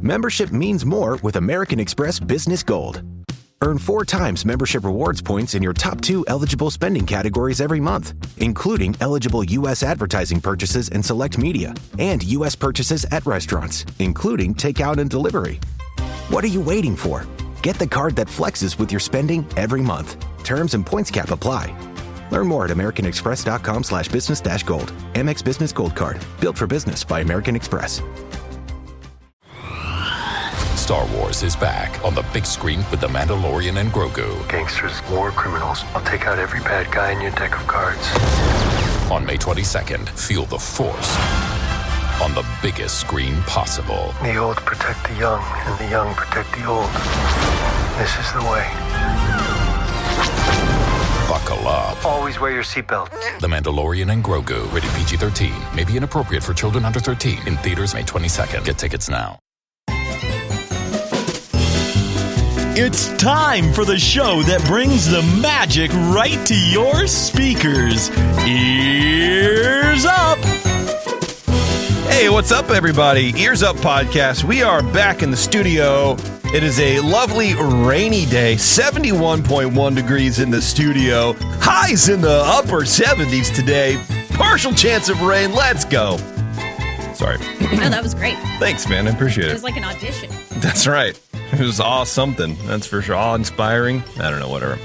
membership means more with American Express Business Gold. Earn 4 times membership rewards points in your top 2 eligible spending categories every month, including eligible U.S. advertising purchases and select media, and U.S. purchases at restaurants, including takeout and delivery. What are you waiting for? Get the card that flexes with your spending every month. Terms and points cap apply. Learn more at americanexpress.com/business-gold. Amex Business Gold Card. Built for business by American Express. Star Wars is back on the big screen with The Mandalorian and Grogu. Gangsters, war criminals. I'll take out every bad guy in your deck of cards. On May 22nd, feel the Force on the biggest screen possible. The old protect the young, and the young protect the old. This is the way. Buckle up. Always wear your seatbelt. The Mandalorian and Grogu. Rated PG-13. May be inappropriate for children under 13. In theaters May 22nd. Get tickets now. It's time for the show that brings the magic right to your speakers. Ears Up! Hey, what's up, everybody? Ears Up Podcast. We are back in the studio. It is a lovely rainy day, 71.1 degrees in the studio. Highs in the upper 70s today. Partial chance of rain. Let's go. Sorry. No, that was great. Thanks, man. I appreciate it. It was like an audition. That's right. It was awe-something. That's for sure. Awe-inspiring. I don't know, whatever.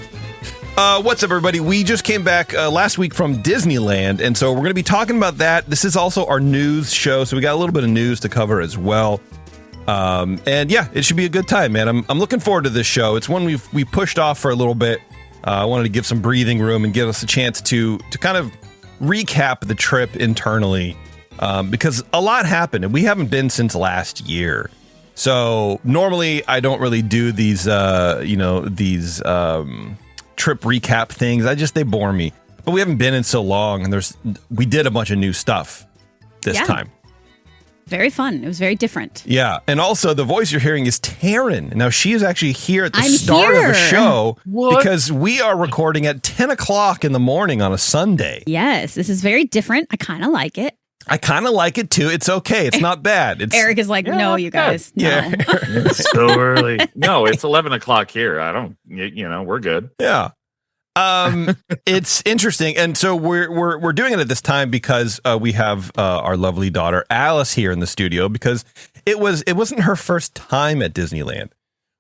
What's up, everybody? We just came back last week from Disneyland, and so we're going to be talking about that. This is also our news show, so we got a little bit of news to cover as well. And yeah, it should be a good time, man. I'm looking forward to this show. It's one we pushed off for a little bit. I wanted to give some breathing room and give us a chance to kind of recap the trip internally, because a lot happened, and we haven't been since last year. So normally I don't really do these, trip recap things. They bore me. But we haven't been in so long, and we did a bunch of new stuff this time. Very fun. It was very different. Yeah, and also the voice you're hearing is Taryn. Now she is actually here at the start of the show because we are recording at 10 o'clock in the morning on a Sunday. Yes, this is very different. I kind of like it. I kind of like it too. It's okay. It's not bad. Eric is like, no, you guys. No. Yeah. It's so early. No, it's 11 o'clock here. I don't, we're good. Yeah. It's interesting. And so we're doing it at this time because we have our lovely daughter Alice here in the studio, because it wasn't her first time at Disneyland,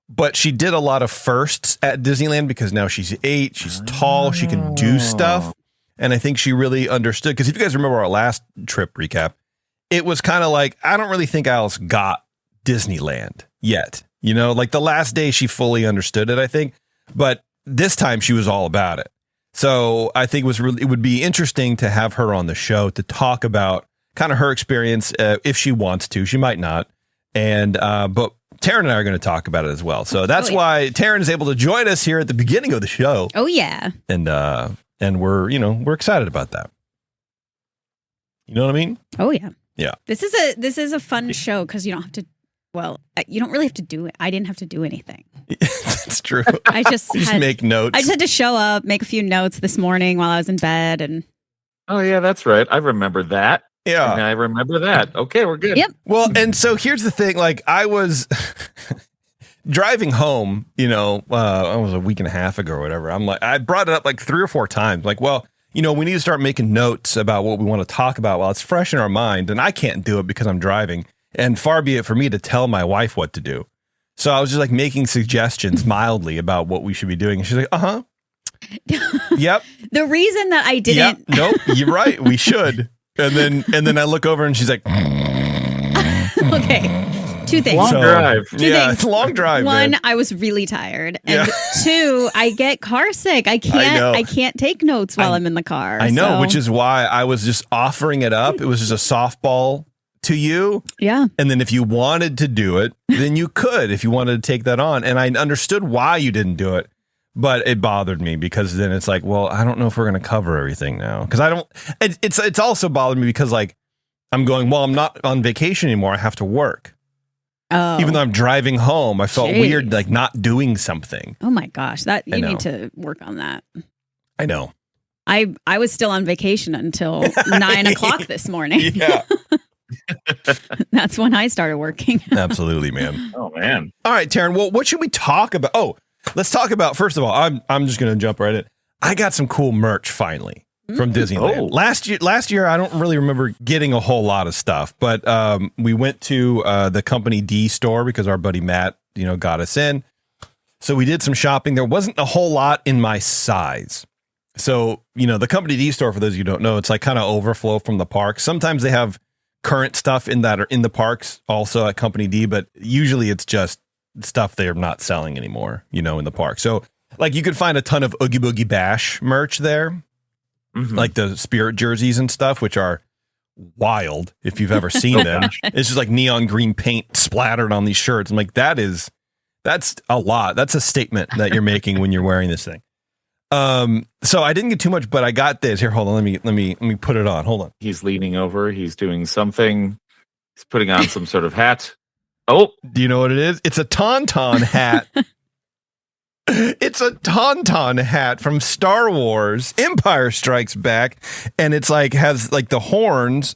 but she did a lot of firsts at Disneyland because now she's 8, she's tall, she can do stuff. And I think she really understood, because if you guys remember our last trip recap, it was kind of like, I don't really think Alice got Disneyland yet. Like the last day she fully understood it, I think. But this time she was all about it. So I think it would be interesting to have her on the show to talk about kind of her experience, if she wants to. She might not. And but Taryn and I are going to talk about it as well. So that's why Taryn is able to join us here at the beginning of the show. Oh, yeah. And we're excited about that. You know what I mean? Oh, yeah. Yeah. This is a fun show because you don't have to. Well, you don't really have to do it. I didn't have to do anything. That's true. I just make notes. I just had to show up, make a few notes this morning while I was in bed, and. Oh yeah, that's right. I remember that. Yeah, I remember that. Okay, we're good. Yep. Well, and so here's the thing. Like I was driving home. It was a week and a half ago or whatever. I'm like, I brought it up like 3 or 4 times. Like, well, we need to start making notes about what we want to talk about while it's fresh in our mind, and I can't do it because I'm driving. And far be it for me to tell my wife what to do. So I was just like making suggestions mildly about what we should be doing. And she's like, yep. The reason that I didn't. Yep. Nope. You're right. We should. And then I look over and she's like, okay. 2 things. Long drive. Two things. It's a long drive. One, man. I was really tired. And 2, I get car sick. I can't take notes while I'm in the car. I know, which is why I was just offering it up. It was just a softball to you. Yeah. And then if you wanted to do it, then you could, if you wanted to take that on. And I understood why you didn't do it, but it bothered me because then it's like, well, I don't know if we're going to cover everything now. Cause it's also bothered me because like, I'm going, well, I'm not on vacation anymore. I have to work. Oh. Even though I'm driving home, I felt weird, like not doing something. Oh my gosh. You need to work on that. I know. I was still on vacation until 9 o'clock this morning. Yeah. That's when I started working. Absolutely, man. Oh man. All right, Taryn. Well, what should we talk about? Oh, let's talk about, first of all, I'm just going to jump right in. I got some cool merch finally from Disneyland. Oh. Last year, I don't really remember getting a whole lot of stuff, but we went to the Company D store because our buddy Matt, got us in. So we did some shopping. There wasn't a whole lot in my size. So, the Company D store, for those of you who don't know, it's like kind of overflow from the park. Sometimes they have current stuff in that are in the parks also at Company D, but usually it's just stuff they're not selling anymore, in the park. So like you could find a ton of Oogie Boogie Bash merch there, like the Spirit jerseys and stuff, which are wild if you've ever seen them. It's just like neon green paint splattered on these shirts. I'm like, that's a lot. That's a statement that you're making when you're wearing this thing. So I didn't get too much, but I got this. Here, hold on. Let me put it on. Hold on. He's leaning over. He's doing something. He's putting on some sort of hat. Oh, do you know what it is? It's a Tauntaun hat. It's a Tauntaun hat from Star Wars Empire Strikes Back. And it's like, has like the horns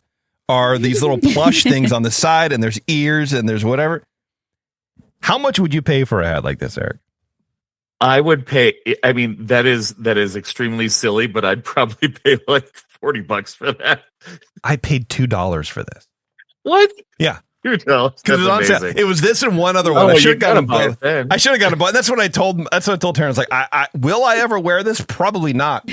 are these little plush things on the side, and there's ears and there's whatever. How much would you pay for a hat like this, Eric? I would pay. I mean, that is extremely silly, but I'd probably pay like $40 for that. I paid $2 for this. What? Yeah. $2. That's amazing. It was this and one other one. I should have gotten both. I should have gotten both. That's what I told Terrence. Like, will I ever wear this? Probably not.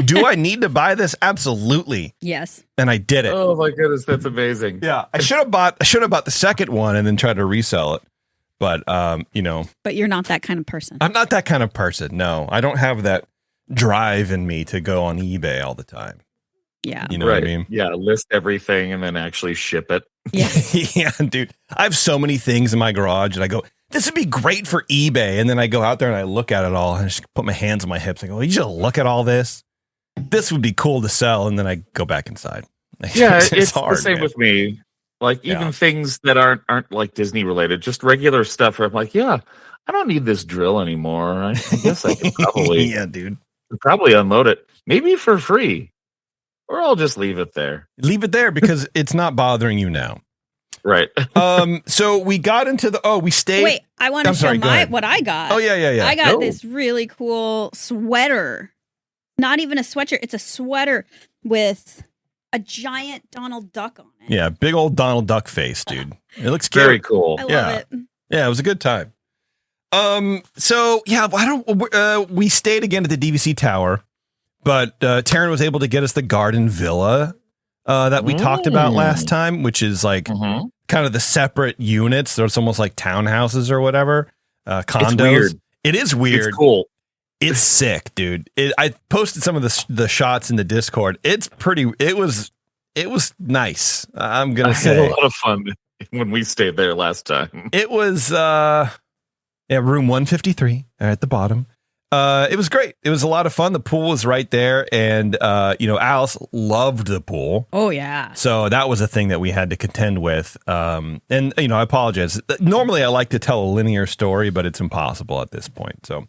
Do I need to buy this? Absolutely. Yes. And I did it. Oh my goodness, that's amazing. Yeah. I should have bought the second one and then tried to resell it. But But you're not that kind of person. I'm not that kind of person. No, I don't have that drive in me to go on eBay all the time. Yeah. You know what I mean? Yeah. List everything and then actually ship it. Yeah. Yeah, dude. I have so many things in my garage and I go, this would be great for eBay. And then I go out there and I look at it all and I just put my hands on my hips and go, you just look at all this. This would be cool to sell. And then I go back inside. Yeah. it's hard, the same man. with me. Like even things that aren't like Disney related, just regular stuff where I'm like, yeah, I don't need this drill anymore. I guess I could probably probably unload it, maybe for free. Or I'll just leave it there. Leave it there because it's not bothering you now. Right. So we got into we stayed. Wait, I want to show what I got. Oh, yeah. I got this really cool sweater. Not even a sweatshirt. It's a sweater with a giant Donald Duck on it. Yeah, big old Donald Duck face, dude. It looks cute. Very cool. I love it. Yeah, it was a good time. So yeah, we stayed again at the DVC Tower, but Taryn was able to get us the Garden Villa that we talked about last time, which is like kind of the separate units. So it's almost like townhouses or whatever. Condos. It's weird. It is weird. It's cool. It's sick, dude. I posted some of the shots in the Discord. It's pretty. It was nice. I'm gonna say I had a lot of fun when we stayed there last time. It was room 153 at the bottom. It was great. It was a lot of fun. The pool was right there, and Alice loved the pool. Oh yeah. So that was a thing that we had to contend with. And I apologize. Normally I like to tell a linear story, but it's impossible at this point. So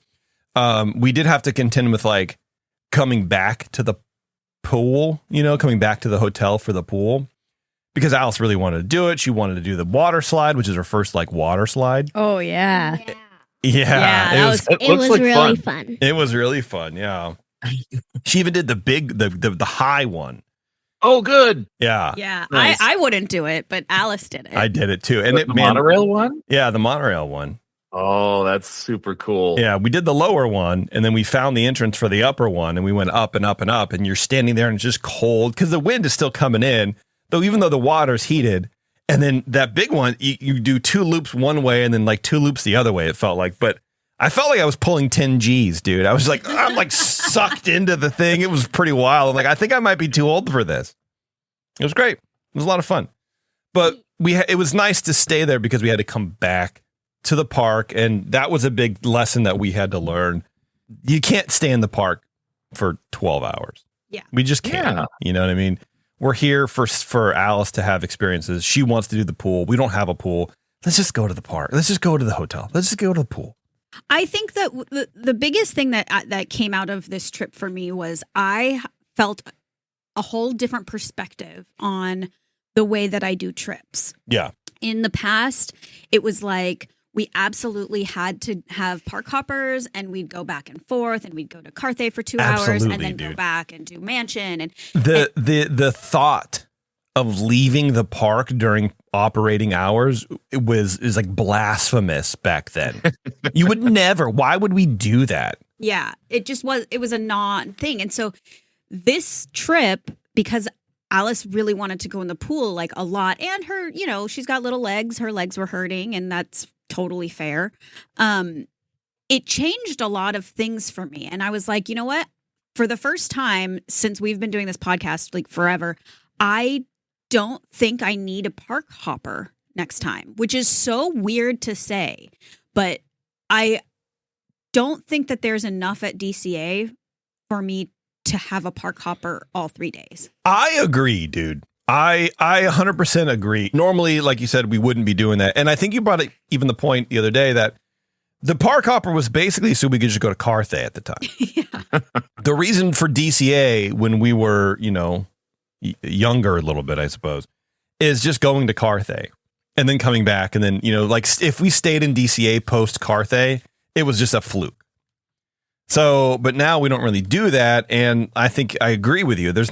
we did have to contend with like coming back to the pool, coming back to the hotel for the pool, because Alice really wanted to do it. She wanted to do the water slide, which is her first like water slide. Oh yeah. Yeah, it was like really fun. It was really fun. Yeah. She even did the high one. Oh, good. Yeah. Yeah. Nice. I wouldn't do it, but Alice did it. I did it too. And the monorail one? Yeah, the monorail one. Oh, that's super cool. Yeah, we did the lower one, and then we found the entrance for the upper one, and we went up and up and up, and you're standing there and it's just cold because the wind is still coming in, even though the water's heated. And then that big one, you do 2 loops one way and then like 2 loops the other way, it felt like. But I felt like I was pulling 10 Gs, dude. I was like, I'm like sucked into the thing. It was pretty wild. I'm like, I think I might be too old for this. It was great. It was a lot of fun. But it was nice to stay there because we had to come back to the park. And that was a big lesson that we had to learn. You can't stay in the park for 12 hours. Yeah. We just can't. Yeah. You know what I mean? We're here for Alice to have experiences. She wants to do the pool. We don't have a pool. Let's just go to the park. Let's just go to the hotel. Let's just go to the pool. I think that the biggest thing that came out of this trip for me was I felt a whole different perspective on the way that I do trips. Yeah. In the past, it was like we absolutely had to have park hoppers, and we'd go back and forth, and we'd go to Carthay for 2 hours and then go back and do Mansion. And the thought of leaving the park during operating hours is like blasphemous back then. You would never. Why would we do that? Yeah, it was a non-thing. And so this trip, because Alice really wanted to go in the pool like a lot, and her, she's got little legs. Her legs were hurting, and that's totally fair. It changed a lot of things for me. And I was like, you know what? For the first time since we've been doing this podcast like forever, I don't think I need a park hopper next time, which is so weird to say, but I don't think that there's enough at DCA for me to have a park hopper all 3 days. I agree, dude. I 100% agree. Normally, like you said, we wouldn't be doing that. And I think you brought it even the point the other day that the park hopper was basically so we could just go to Carthay at the time. Yeah. The reason for DCA when we were, younger a little bit, I suppose, is just going to Carthay and then coming back. And then, like if we stayed in DCA post Carthay, it was just a fluke. So, but now we don't really do that. And I think I agree with you. There's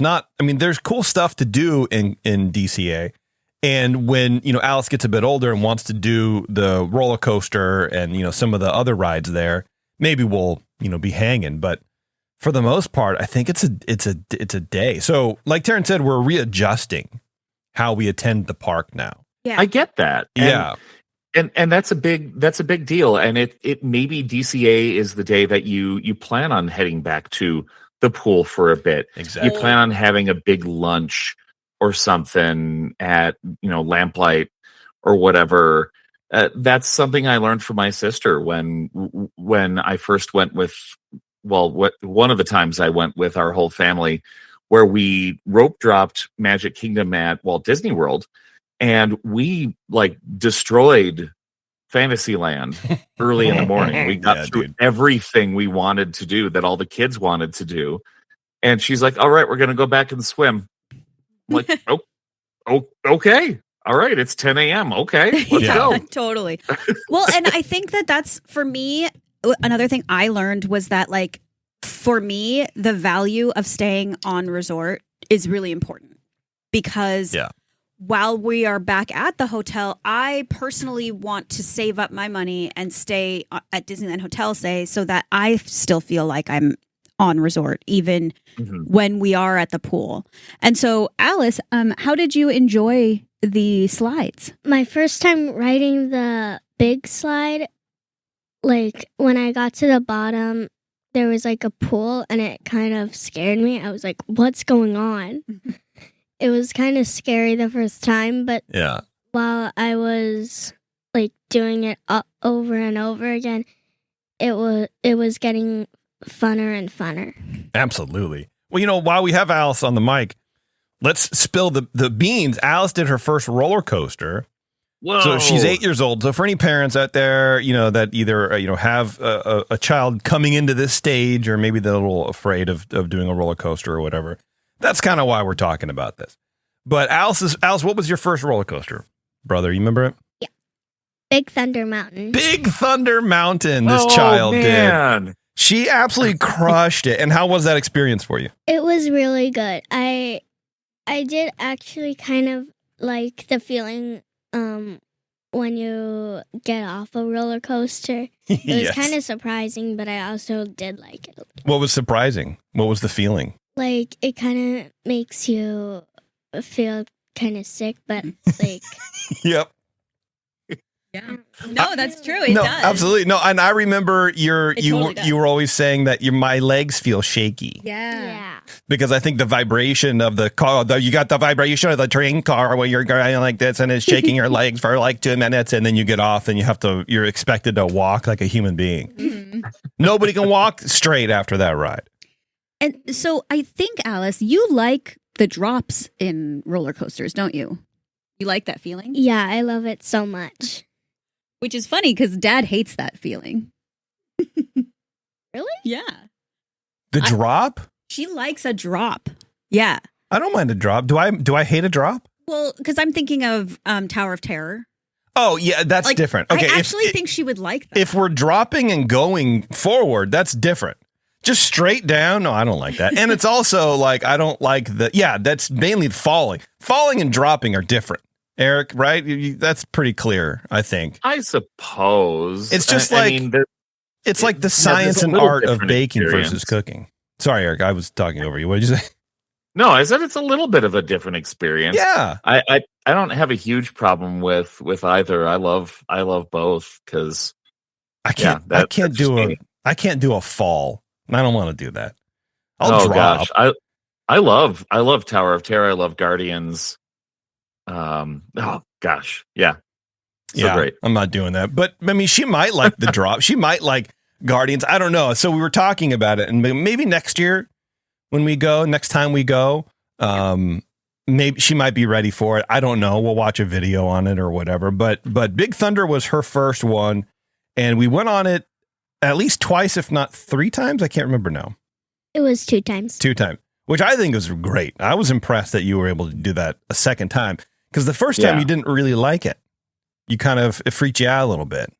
cool stuff to do in DCA. And when, Alice gets a bit older and wants to do the roller coaster and, some of the other rides there, maybe we'll, be hanging. But for the most part, I think it's a day. So like Taryn said, we're readjusting how we attend the park now. Yeah. I get that. And that's a big deal. And it maybe DCA is the day that you plan on heading back to the pool for a bit. Exactly. You plan on having a big lunch or something at, Lamplight or whatever. That's something I learned from my sister when I first went with, one of the times I went with our whole family, where we rope dropped Magic Kingdom at Walt Disney World. And we destroyed Fantasyland early in the morning. We got through everything we wanted to do that all the kids wanted to do. And she's like, all right, we're going to go back and swim. I'm like, okay. All right. It's 10 a.m. Okay. Let's go. Totally. Well, and I think that's for me, another thing I learned was that for me, the value of staying on resort is really important because while we are back at the hotel, I personally want to save up my money and stay at Disneyland Hotel, so that I still feel like I'm on resort, even when we are at the pool. And so, Alice, how did you enjoy the slides? My first time riding the big slide, when I got to the bottom, there was a pool and it kind of scared me. I was like, what's going on? It was kind of scary the first time, but while I was doing it over and over again, it was getting funner and funner. Absolutely. Well, while we have Alice on the mic, let's spill the beans. Alice did her first roller coaster. Whoa. So she's 8 years old. So for any parents out there, that either have a child coming into this stage, or maybe they're a little afraid of doing a roller coaster or whatever, that's kind of why we're talking about this. But Alice, what was your first roller coaster, brother? You remember it? Yeah. Big Thunder Mountain. Big Thunder Mountain. This child did. She absolutely crushed it. And how was that experience for you? It was really good. I did actually kind of like the feeling when you get off a roller coaster. It was kind of surprising, but I also did like it. What was surprising? What was the feeling? It kind of makes you feel kind of sick, but Yep. Yeah. No, that's true. It does. Absolutely. No, and I remember you were always saying that my legs feel shaky. Yeah. Because I think the vibration of the car, you got the vibration of the train car where you're going like this and it's shaking your legs for 2 minutes, and then you get off and you're expected to walk like a human being. Mm-hmm. Nobody can walk straight after that ride. And so I think, Alice, you like the drops in roller coasters, don't you? You like that feeling? Yeah, I love it so much. Which is funny because Dad hates that feeling. Really? Yeah. The drop? She likes a drop. Yeah. I don't mind a drop. Do I hate a drop? Well, because I'm thinking of Tower of Terror. Oh, yeah, that's Like, different. Okay, I actually think she would like that. if we're dropping and going forward, that's different. Just straight down, no, I don't like that. And it's also like, I don't like that's mainly falling. Falling and dropping are different, Eric, right? That's pretty clear, I think. I suppose. It's just it's like the science and art of baking versus cooking. Sorry, Eric, I was talking over you. What did you say? No, I said it's a little bit of a different experience. Yeah. I don't have a huge problem with either. I love both because I can't do a fall. I don't want to do that. Gosh. I love Tower of Terror. I love Guardians. Oh gosh. Yeah. So great. I'm not doing that. But I mean, she might like the drop. She might like Guardians. I don't know. So we were talking about it, and maybe next year when we go, next time we go, maybe she might be ready for it. I don't know. We'll watch a video on it or whatever. But Big Thunder was her first one, and we went on it at least twice, if not 3 times. I can't remember now. It was 2 times. 2 times, which I think was great. I was impressed that you were able to do that a second time, because the first time you didn't really like it. You it freaked you out a little bit.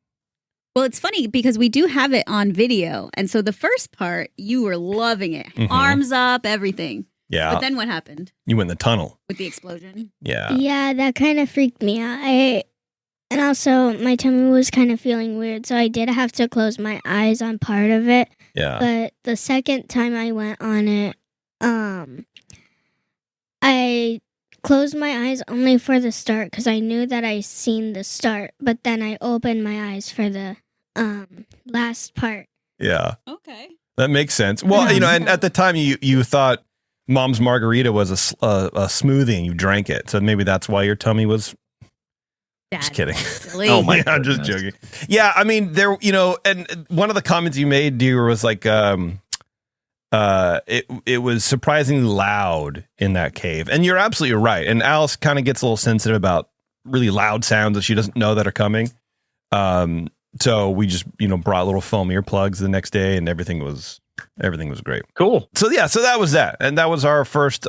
Well, it's funny because we do have it on video. And so the first part, you were loving it. Mm-hmm. Arms up, everything. Yeah. But then what happened? You went in the tunnel. With the explosion? Yeah. Yeah, that kind of freaked me out. And also, my tummy was kind of feeling weird, so I did have to close my eyes on part of it. Yeah. But the second time I went on it, I closed my eyes only for the start because I knew that I seen the start, but then I opened my eyes for the last part. Yeah. Okay. That makes sense. Well, and at the time you thought Mom's Margarita was a smoothie and you drank it, so maybe that's why your tummy was. Just kidding. Oh my God, I'm just joking. Yeah, I mean there, and one of the comments you made, dear, was like, it was surprisingly loud in that cave, and you're absolutely right. And Alice kind of gets a little sensitive about really loud sounds that she doesn't know that are coming. So we just brought little foam earplugs the next day, and everything was great. Cool. So that was that, and that was our first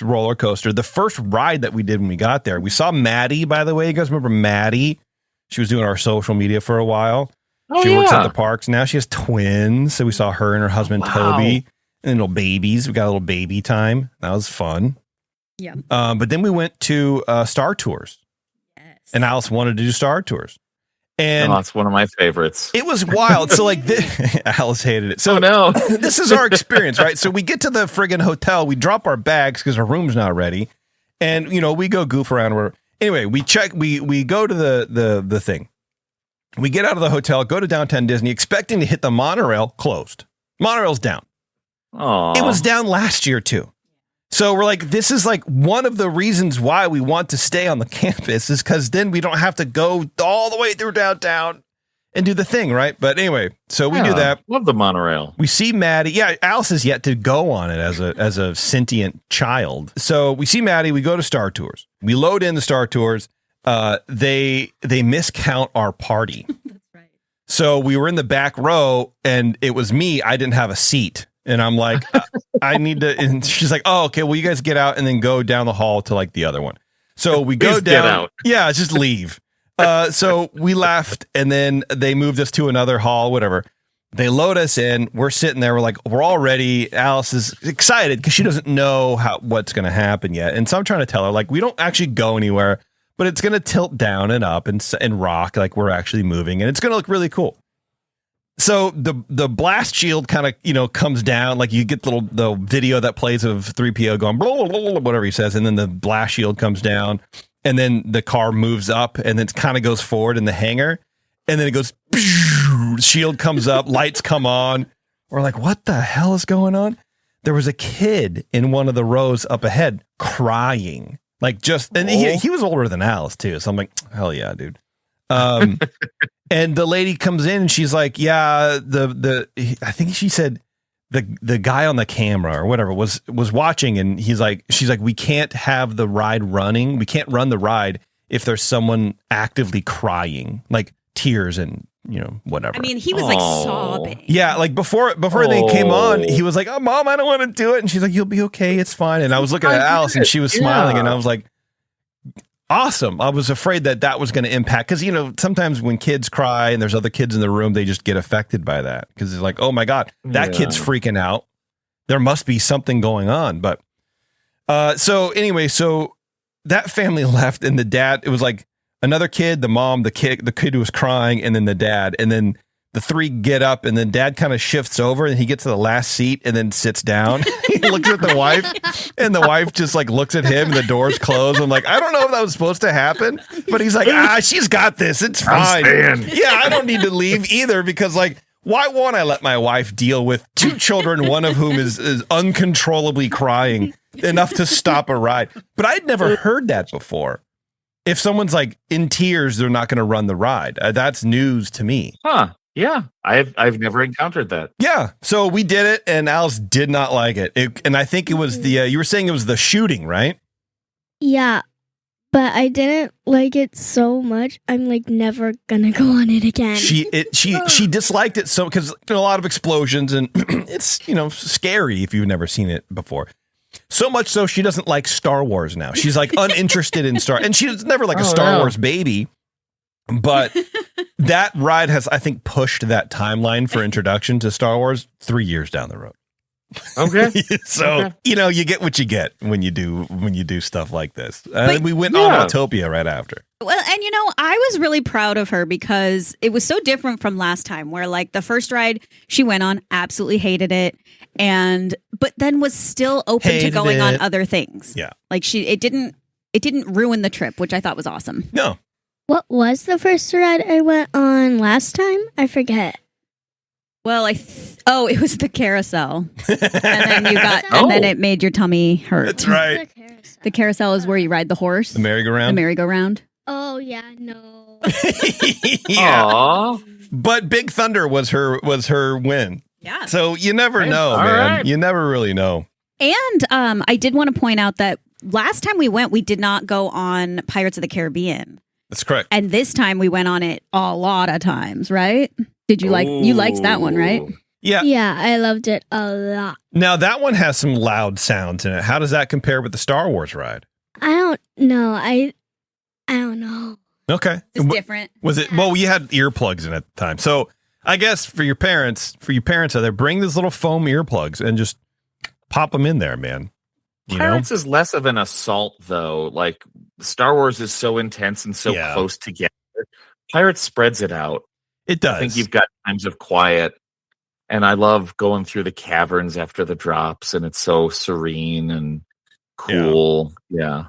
roller coaster. The first ride that we did when we got there, we saw Maddie. By the way, you guys remember Maddie? She was doing our social media for a while. She works at the parks now. She has twins, so we saw her and her husband Toby. And little babies. We got a little baby time. That was fun. Yeah. But then we went to Star Tours. Yes. And Alice wanted to do Star Tours. And that's one of my favorites. It was wild. So like Alice hated it. So no. This is our experience, right? So we get to the friggin' hotel. We drop our bags because our room's not ready. And, we go goof around. Anyway, we check. We go to the thing. We get out of the hotel, go to Downtown Disney, expecting to hit the monorail. Closed. Monorail's down. Aww. It was down last year too. So we're like, this is like one of the reasons why we want to stay on the campus, is because then we don't have to go all the way through downtown and do the thing, right? But anyway, so we do that. Love the monorail. We see Maddie. Yeah, Alice is yet to go on it as a sentient child. So we see Maddie. We go to Star Tours. We load in the Star Tours. They miscount our party. That's right. So we were in the back row, and it was me. I didn't have a seat. And I'm like, I need to. And she's like, oh, okay. Well, you guys get out and then go down the hall to like the other one. So we go down. Get out. Yeah, just leave. So we left, and then they moved us to another hall, whatever. They load us in. We're sitting there. We're like, we're all ready. Alice is excited because she doesn't know what's going to happen yet. And so I'm trying to tell her, like, we don't actually go anywhere, but it's going to tilt down and up and rock like we're actually moving, and it's going to look really cool. So the blast shield kind of, comes down, like you get the video that plays of 3PO going, blah, blah, blah, blah, whatever he says. And then the blast shield comes down, and then the car moves up, and then it kind of goes forward in the hangar. And then it goes, shield comes up, lights come on. We're like, what the hell is going on? There was a kid in one of the rows up ahead crying, like and he was older than Alice too. So I'm like, hell yeah, dude. And the lady comes in and she's like, yeah, I think she said the guy on the camera or whatever was watching, and she's like, we can't have the ride running. We can't run the ride if there's someone actively crying, like tears and whatever. I mean, he was like sobbing. Yeah, like before they came on, he was like, oh, Mom, I don't want to do it. And she's like, you'll be okay. It's fine. And I was looking at Alice, and she was smiling, and I was like, awesome. I was afraid that was going to impact, because, sometimes when kids cry and there's other kids in the room, they just get affected by that, because it's like, oh my God, that kid's freaking out. There must be something going on. But so that family left, and the dad, it was like another kid, the mom, the kid who was crying, and then the dad, and then the three get up, and then dad kind of shifts over, and he gets to the last seat and then sits down. He looks at the wife, and the wife just like looks at him, and the door's closed. I'm like, I don't know if that was supposed to happen, but he's like, she's got this. It's fine. Yeah, I don't need to leave either, because like, why won't I let my wife deal with two children, one of whom is uncontrollably crying enough to stop a ride? But I'd never heard that before. If someone's like in tears, they're not going to run the ride. That's news to me. Huh. Yeah, I've never encountered that. Yeah, so we did it, and Alice did not like it. And I think it was the you were saying it was the shooting, right? Yeah, but I didn't like it so much. I'm like never gonna go on it again. She disliked it so, because a lot of explosions, and it's scary if you've never seen it before. So much so she doesn't like Star Wars now. She's like uninterested in Star, and she's never like a Star Wars baby. But that ride has, I think, pushed that timeline for introduction to Star Wars 3 years down the road. Okay. So, you get what you get when you do stuff like this. We went on Autopia right after. Well, and I was really proud of her, because it was so different from last time, where like the first ride she went on, absolutely hated it, but then was still open to going on other things. Yeah. Like it didn't ruin the trip, which I thought was awesome. No. What was the first ride I went on last time? I forget. Well, it was the carousel, and then it made your tummy hurt. That's right. The carousel is where you ride the horse. The merry-go-round. The merry-go-round. Oh yeah, no. Yeah. Aww. But Big Thunder was her win. Yeah. So you never know, man. Right. You never really know. And I did want to point out that last time we went, we did not go on Pirates of the Caribbean. That's correct. And this time we went on it a lot of times, right? Did you you liked that one, right? Yeah. Yeah, I loved it a lot. Now that one has some loud sounds in it. How does that compare with the Star Wars ride? I don't know. I don't know. Okay. It's different. Was it? Well, you had earplugs in at the time. So I guess for your parents out there, bring these little foam earplugs and just pop them in there, man. Pirates is less of an assault, though. Like, Star Wars is so intense and so close together. Pirates spreads it out. It does. I think you've got times of quiet, and I love going through the caverns after the drops, and it's so serene and cool. Yeah.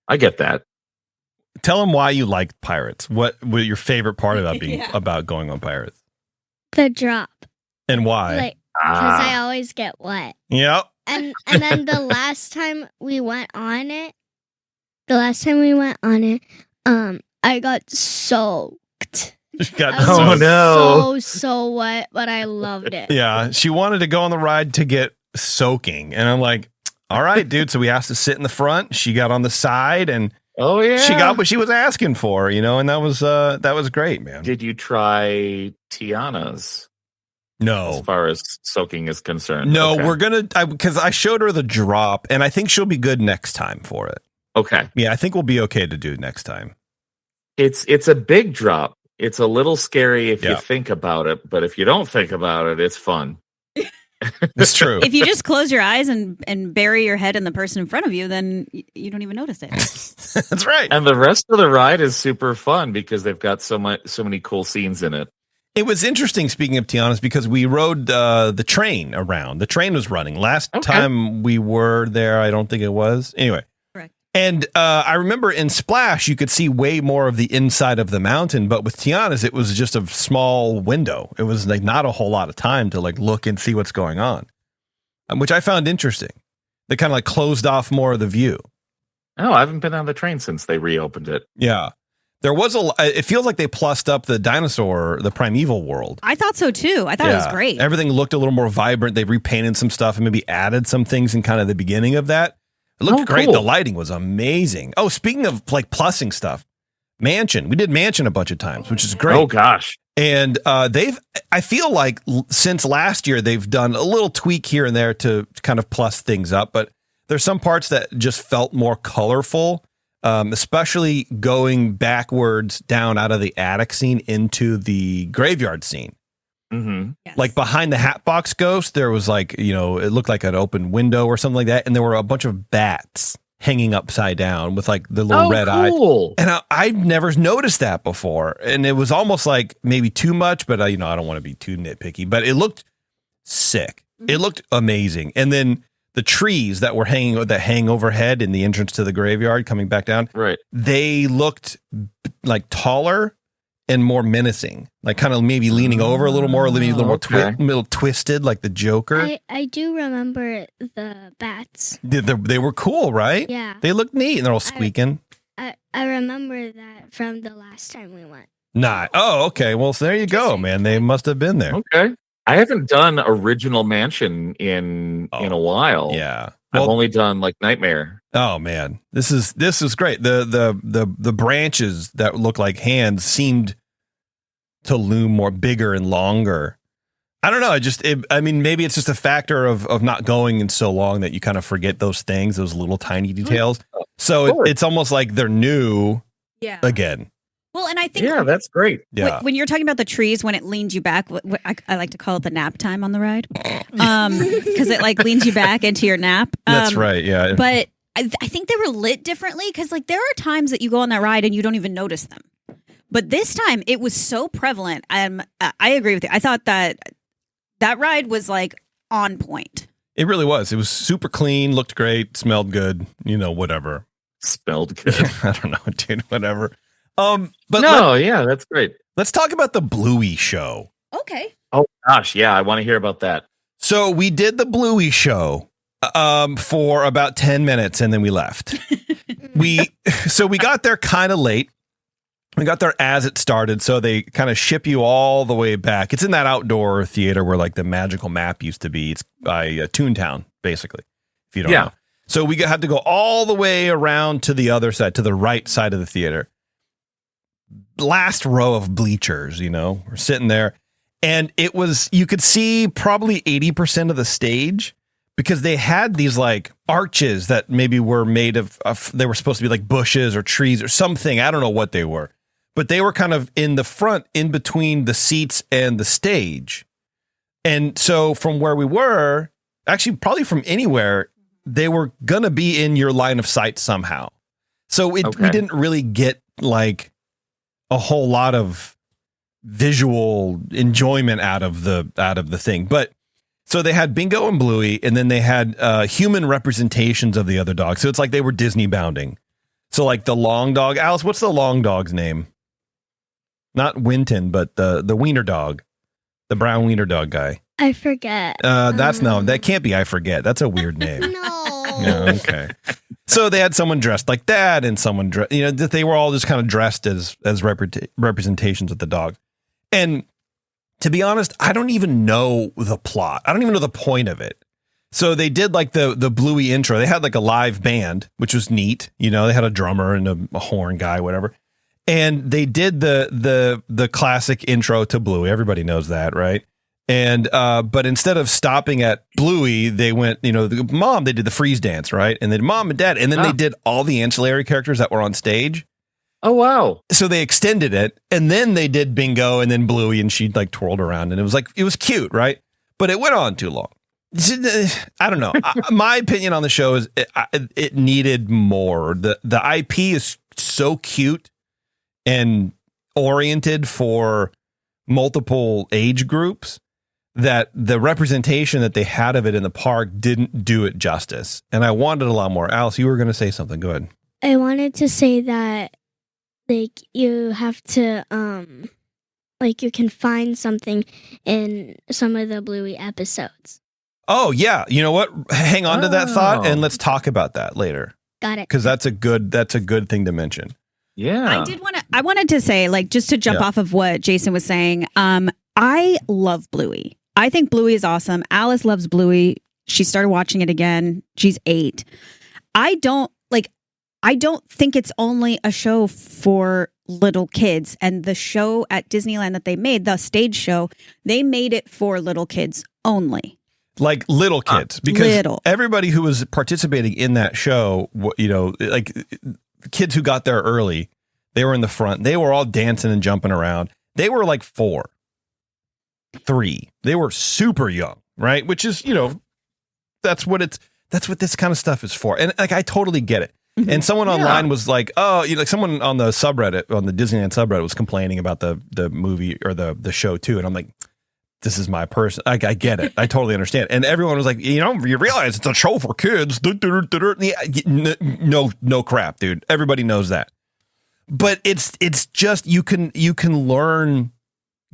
I get that. Tell them why you liked Pirates. What your favorite part about being about going on Pirates? The drop. And why? Like, because I always get wet. Yep. And then the last time we went on it, I got soaked. So wet, but I loved it. Yeah, she wanted to go on the ride to get soaking, and I'm like, all right, dude. So we asked to sit in the front. She got on the side, and she got what she was asking for, and that was great, man. Did you try Tiana's? No. As far as soaking is concerned. No, we're going to, because I showed her the drop, and I think she'll be good next time for it. Okay. Yeah, I think we'll be okay to do next time. It's a big drop. It's a little scary if you think about it, but if you don't think about it, it's fun. It's true. If you just close your eyes and bury your head in the person in front of you, then you don't even notice it. That's right. And the rest of the ride is super fun because they've got so many cool scenes in it. It was interesting, speaking of Tiana's, because we rode the train around. The train was running. Last time we were there, I don't think it was. Anyway. Correct. And I remember in Splash, you could see way more of the inside of the mountain, but with Tiana's, it was just a small window. It was like not a whole lot of time to like look and see what's going on, which I found interesting. They kind of like closed off more of the view. Oh, I haven't been on the train since they reopened it. Yeah. There was it feels like they plussed up the primeval world. I thought so too. I thought it was great. Everything looked a little more vibrant. They repainted some stuff and maybe added some things in kind of the beginning of that. It looked great. Cool. The lighting was amazing. Oh, speaking of like plussing stuff, Mansion. We did Mansion a bunch of times, which is great. Oh gosh. And I feel like since last year, they've done a little tweak here and there to kind of plus things up, but there's some parts that just felt more colorful. especially going backwards down out of the attic scene into the graveyard scene. Mm-hmm. Yes. Like behind the Hatbox Ghost, there was like, it looked like an open window or something like that. And there were a bunch of bats hanging upside down with like the little red cool. eye. And I've never noticed that before. And it was almost like maybe too much, but I don't want to be too nitpicky, but it looked sick. It looked amazing. And then the trees that hang overhead in the entrance to the graveyard coming back down, right? They looked like taller and more menacing, like kind of maybe leaning over a little more, maybe a little more little twisted, like the Joker. I do remember the bats. They were cool, right? Yeah. They looked neat, and they're all squeaking. I remember that from the last time we went. Nah. Oh, okay. Well, so there you go, man. They must have been there. Okay. I haven't done Original Mansion in a while. Yeah. I've only done like Nightmare. Oh man, this is great. The branches that look like hands seemed to loom more bigger and longer. I don't know. Maybe it's just a factor of not going in so long that you kind of forget those things, those little tiny details. So it's almost like they're new again. Well, and I think that's great. Yeah. When you're talking about the trees, when it leans you back, I like to call it the nap time on the ride, because it like leans you back into your nap. That's right. Yeah. But I think they were lit differently, because like there are times that you go on that ride and you don't even notice them. But this time it was so prevalent. I agree with you. I thought that ride was like on point. It really was. It was super clean, looked great, smelled good. Whatever. Smelled good. I don't know, dude. Whatever. That's great. Let's talk about the Bluey show. Okay. Oh gosh, yeah, I want to hear about that. So we did the Bluey show for about 10 minutes and then we left. we got there kind of late. We got there as it started, so they kind of ship you all the way back. It's in that outdoor theater where like the magical map used to be. It's by Toontown, basically, if you don't know. So we had to go all the way around to the other side, to the right side of the theater. Last row of bleachers, we're sitting there, and it was, you could see probably 80% of the stage, because they had these like arches that maybe were made of they were supposed to be like bushes or trees or something. I don't know what they were, but they were kind of in the front, in between the seats and the stage. And so from where we were, actually probably from anywhere, they were going to be in your line of sight somehow. So we didn't really get like a whole lot of visual enjoyment out of the thing. But so they had Bingo and Bluey, and then they had human representations of the other dogs. So it's like they were Disney bounding. So like the long dog, Alice, what's the long dog's name? Not Winton, but the wiener dog, the brown wiener dog guy. I forget. That can't be I forget. That's a weird name. No. Yeah, okay. So they had someone dressed like that, and someone they were all just kind of dressed as representations of the dog. And to be honest, I don't even know the plot. I don't even know the point of it. So they did like the Bluey intro. They had like a live band, which was neat. They had a drummer and a horn guy, whatever. And they did the classic intro to Bluey. Everybody knows that, right? And but instead of stopping at Bluey, they went, the mom, they did the freeze dance, right? And then mom and dad, and then they did all the ancillary characters that were on stage. Oh, wow. So they extended it, and then they did Bingo and then Bluey, and she like twirled around, and it was cute, right? But it went on too long. I don't know. My opinion on the show is it needed more. The IP is so cute and oriented for multiple age groups that the representation that they had of it in the park didn't do it justice. And I wanted a lot more. Alice, you were going to say something. Go ahead. I wanted to say that like you have to like you can find something in some of the Bluey episodes. Oh yeah, you know what? Hang on to that thought, and let's talk about that later. Got it. Because that's a good thing to mention. Yeah, I wanted to say, like, just to jump off of what Jason was saying. I love Bluey. I think Bluey is awesome. Alice loves Bluey. She started watching it again. She's 8. I don't think it's only a show for little kids. And the show at Disneyland that they made, the stage show, they made it for little kids only. Like little kids, because everybody who was participating in that show, like kids who got there early. They were in the front. They were all dancing and jumping around. They were like 4, 3. They were super young, right? Which is, that's what this kind of stuff is for. And like, I totally get it. Mm-hmm. And someone online was like, oh, like someone on the subreddit, on the Disneyland subreddit, was complaining about the movie or the show too. And I'm like, this is my person. I get it. I totally understand. And everyone was like, you realize it's a show for kids. No crap, dude. Everybody knows that. But it's just you can learn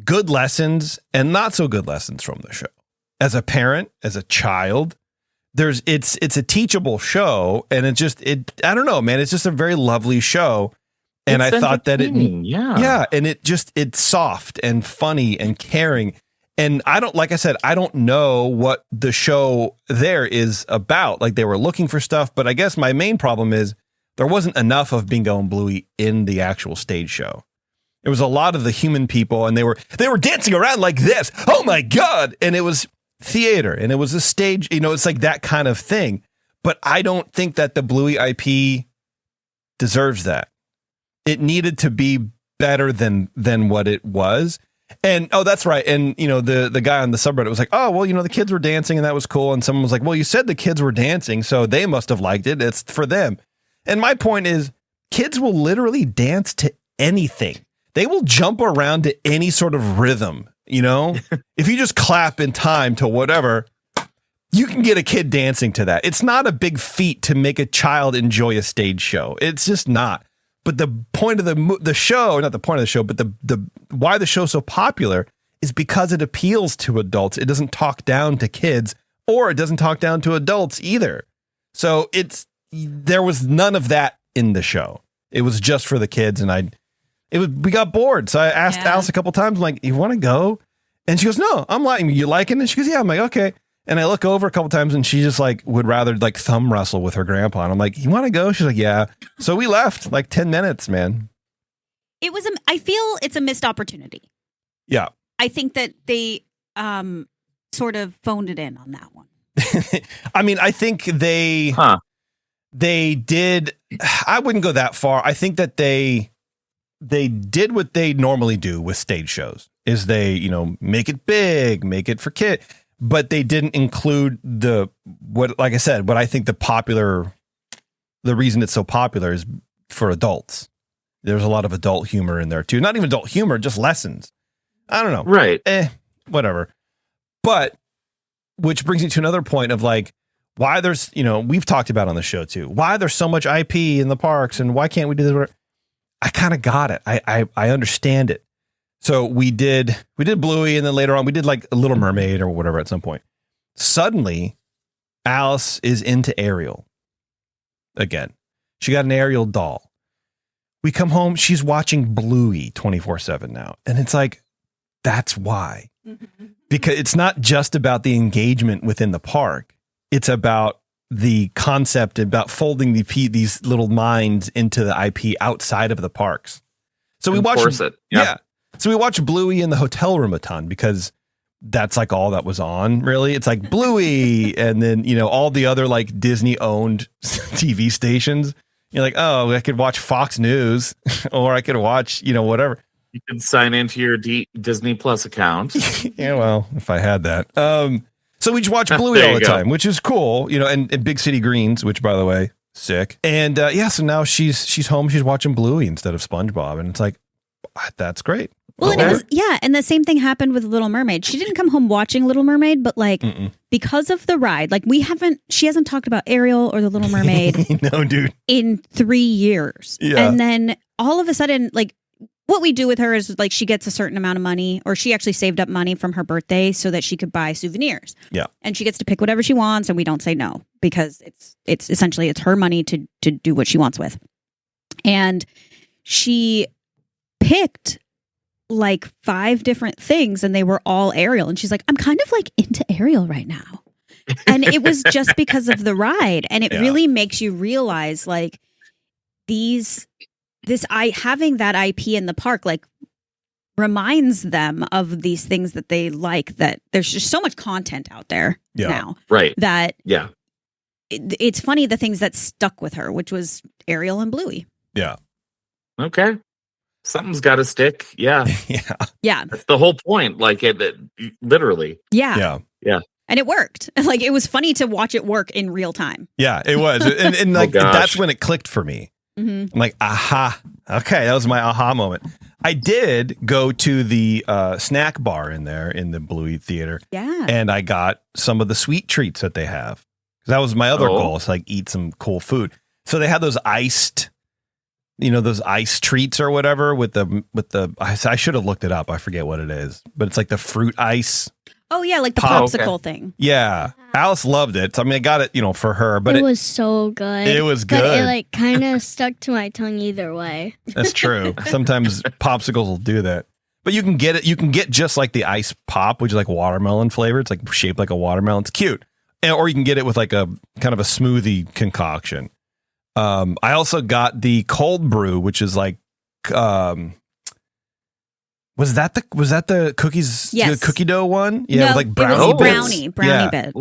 good lessons and not so good lessons from the show. As a parent, as a child, it's a teachable show, and I don't know, man. It's just a very lovely show. And I thought that and it's soft and funny and caring. And I don't know what the show there is about. Like, they were looking for stuff, but I guess my main problem is there wasn't enough of Bingo and Bluey in the actual stage show. It was a lot of the human people, and they were dancing around like this. Oh my God. And it was theater, and it was a stage, it's like that kind of thing. But I don't think that the Bluey IP deserves that. It needed to be better than what it was. And that's right. And the guy on the subreddit was like, oh, well, the kids were dancing and that was cool. And someone was like, well, you said the kids were dancing, so they must have liked it. It's for them. And my point is, kids will literally dance to anything. They will jump around to any sort of rhythm. If you just clap in time to whatever, you can get a kid dancing to that. It's not a big feat to make a child enjoy a stage show. It's just not. But the point of the show, not the point of the show, but the why the show's so popular is because it appeals to adults. It doesn't talk down to kids, or it doesn't talk down to adults either. So there was none of that in the show. It was just for the kids, and we got bored. So I asked Alice a couple times, I'm like, you want to go? And she goes, no, I'm liking. You liking it? She goes, yeah. I'm like, okay. And I look over a couple times, and she just like would rather like thumb wrestle with her grandpa. And I'm like, you want to go? She's like, yeah. So we left like 10 minutes, man. I feel it's a missed opportunity. Yeah. I think that they sort of phoned it in on that one. I mean, I think they did. I wouldn't go that far. I think that they did what they normally do with stage shows, is they, make it big, make it for kids. But they didn't include what I think the reason it's so popular is for adults. There's a lot of adult humor in there too. Not even adult humor, just lessons. I don't know. Right. Whatever. But which brings me to another point of like, why there's, we've talked about on the show too, why there's so much IP in the parks and why can't we do this? I kind of got it. I understand it. So we did Bluey, and then later on we did like a Little Mermaid or whatever at some point. Suddenly, Alice is into Ariel again. She got an Ariel doll. We come home, she's watching Bluey 24/7 now. And it's like, that's why. Because it's not just about the engagement within the park. It's about the concept, about folding these little minds into the IP outside of the parks. So we watched it. Yeah. So we watched Bluey in the hotel room a ton because that's like all that was on, really. It's like Bluey and then, all the other like Disney owned TV stations. You're like, oh, I could watch Fox News or I could watch, whatever. You can sign into your Disney Plus account. Yeah, well, if I had that. So we just watch Bluey all the time, which is cool, and Big City Greens, which, by the way, sick. And so now she's home. She's watching Bluey instead of SpongeBob. And it's like, that's great. Well, and the same thing happened with Little Mermaid. She didn't come home watching Little Mermaid, but like because of the ride, like she hasn't talked about Ariel or the Little Mermaid no, dude, in 3 years. Yeah. And then all of a sudden, like what we do with her is like she gets a certain amount of money, or she actually saved up money from her birthday so that she could buy souvenirs. Yeah. And she gets to pick whatever she wants, and we don't say no because it's essentially her money to do what she wants with. And she picked like 5 different things, and they were all Ariel, and she's like, I'm kind of like into Ariel right now. And it was just because of the ride, and it really makes you realize like having that IP in the park like reminds them of these things that they like, that there's just so much content out there now, right? That it's funny, the things that stuck with her, which was Ariel and Bluey. Yeah. Okay. Something's got to stick. Yeah. Yeah. That's the whole point. Like it literally. Yeah. Yeah. And it worked. Like it was funny to watch it work in real time. Yeah, it was. And like that's when it clicked for me. Mm-hmm. I'm like, aha. Okay, that was my aha moment. I did go to the snack bar in there in the Bluey Theater. Yeah. And I got some of the sweet treats that they have. That was my other goal, is like eat some cool food. So they had those iced, those ice treats or whatever with the I should have looked it up. I forget what it is, but it's like the fruit ice. Oh yeah, like the popsicle thing. Yeah. Alice loved it. So, I mean, I got it, for her, but it was so good. It was good. But it like kind of stuck to my tongue either way. That's true. Sometimes popsicles will do that. But you can get it. You can get just like the ice pop, which is like watermelon flavor. It's like shaped like a watermelon. It's cute. Or you can get it with like a kind of a smoothie concoction. I also got the cold brew, which is like, was that the cookies? Yes. The cookie dough one? Yeah, no, with like brownie it was bits. brownie bits.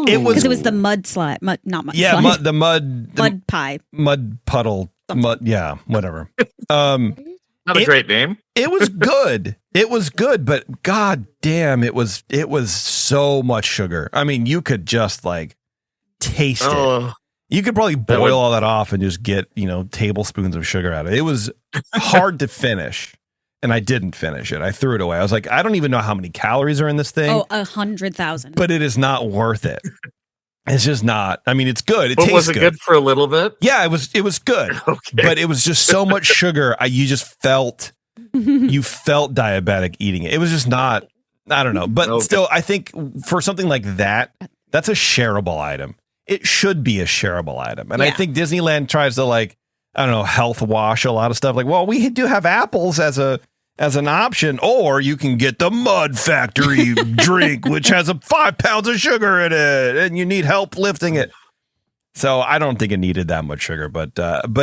It was because it was the mud slide, not mud. Yeah, slide. mud pie, mud puddle, mud. Yeah, whatever. Not a great name. It was good. It was good, but god damn, it was so much sugar. I mean, you could just like taste it. You could probably boil all that off and just get, tablespoons of sugar out of it. It was hard to finish. And I didn't finish it. I threw it away. I was like, I don't even know how many calories are in this thing. Oh, 100,000. But it is not worth it. It's just not. I mean, it's good. It tastes was it good for a little bit? Yeah, it was good. Okay. But it was just so much sugar. You just felt diabetic eating it. It was just not, I don't know. But still, I think for something like that, that's a shareable item. It should be a shareable item. And I think Disneyland tries to I don't know, health wash a lot of stuff. Like, well, we do have apples as an option, or you can get the Mud Factory drink, which has 5 pounds of sugar in it, and you need help lifting it. So I don't think it needed that much sugar, but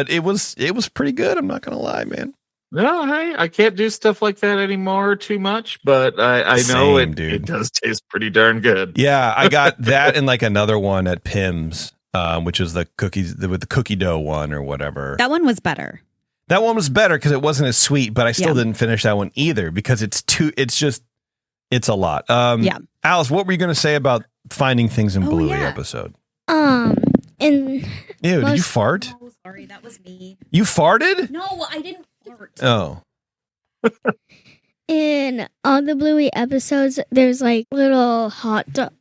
it was pretty good. I'm not gonna lie, man. No, hey, I can't do stuff like that anymore too much, but I know it does taste pretty darn good. Yeah, I got that and like another one at Pim's, which is the cookies with the cookie dough one or whatever. That one was better. That one was better because it wasn't as sweet, but I still didn't finish that one either because it's a lot. Alice, what were you going to say about finding things in Bluey episode? Did you fart? Oh, sorry, that was me. You farted? No, I didn't fart. Oh. In all the Bluey episodes, there's like little hot dog,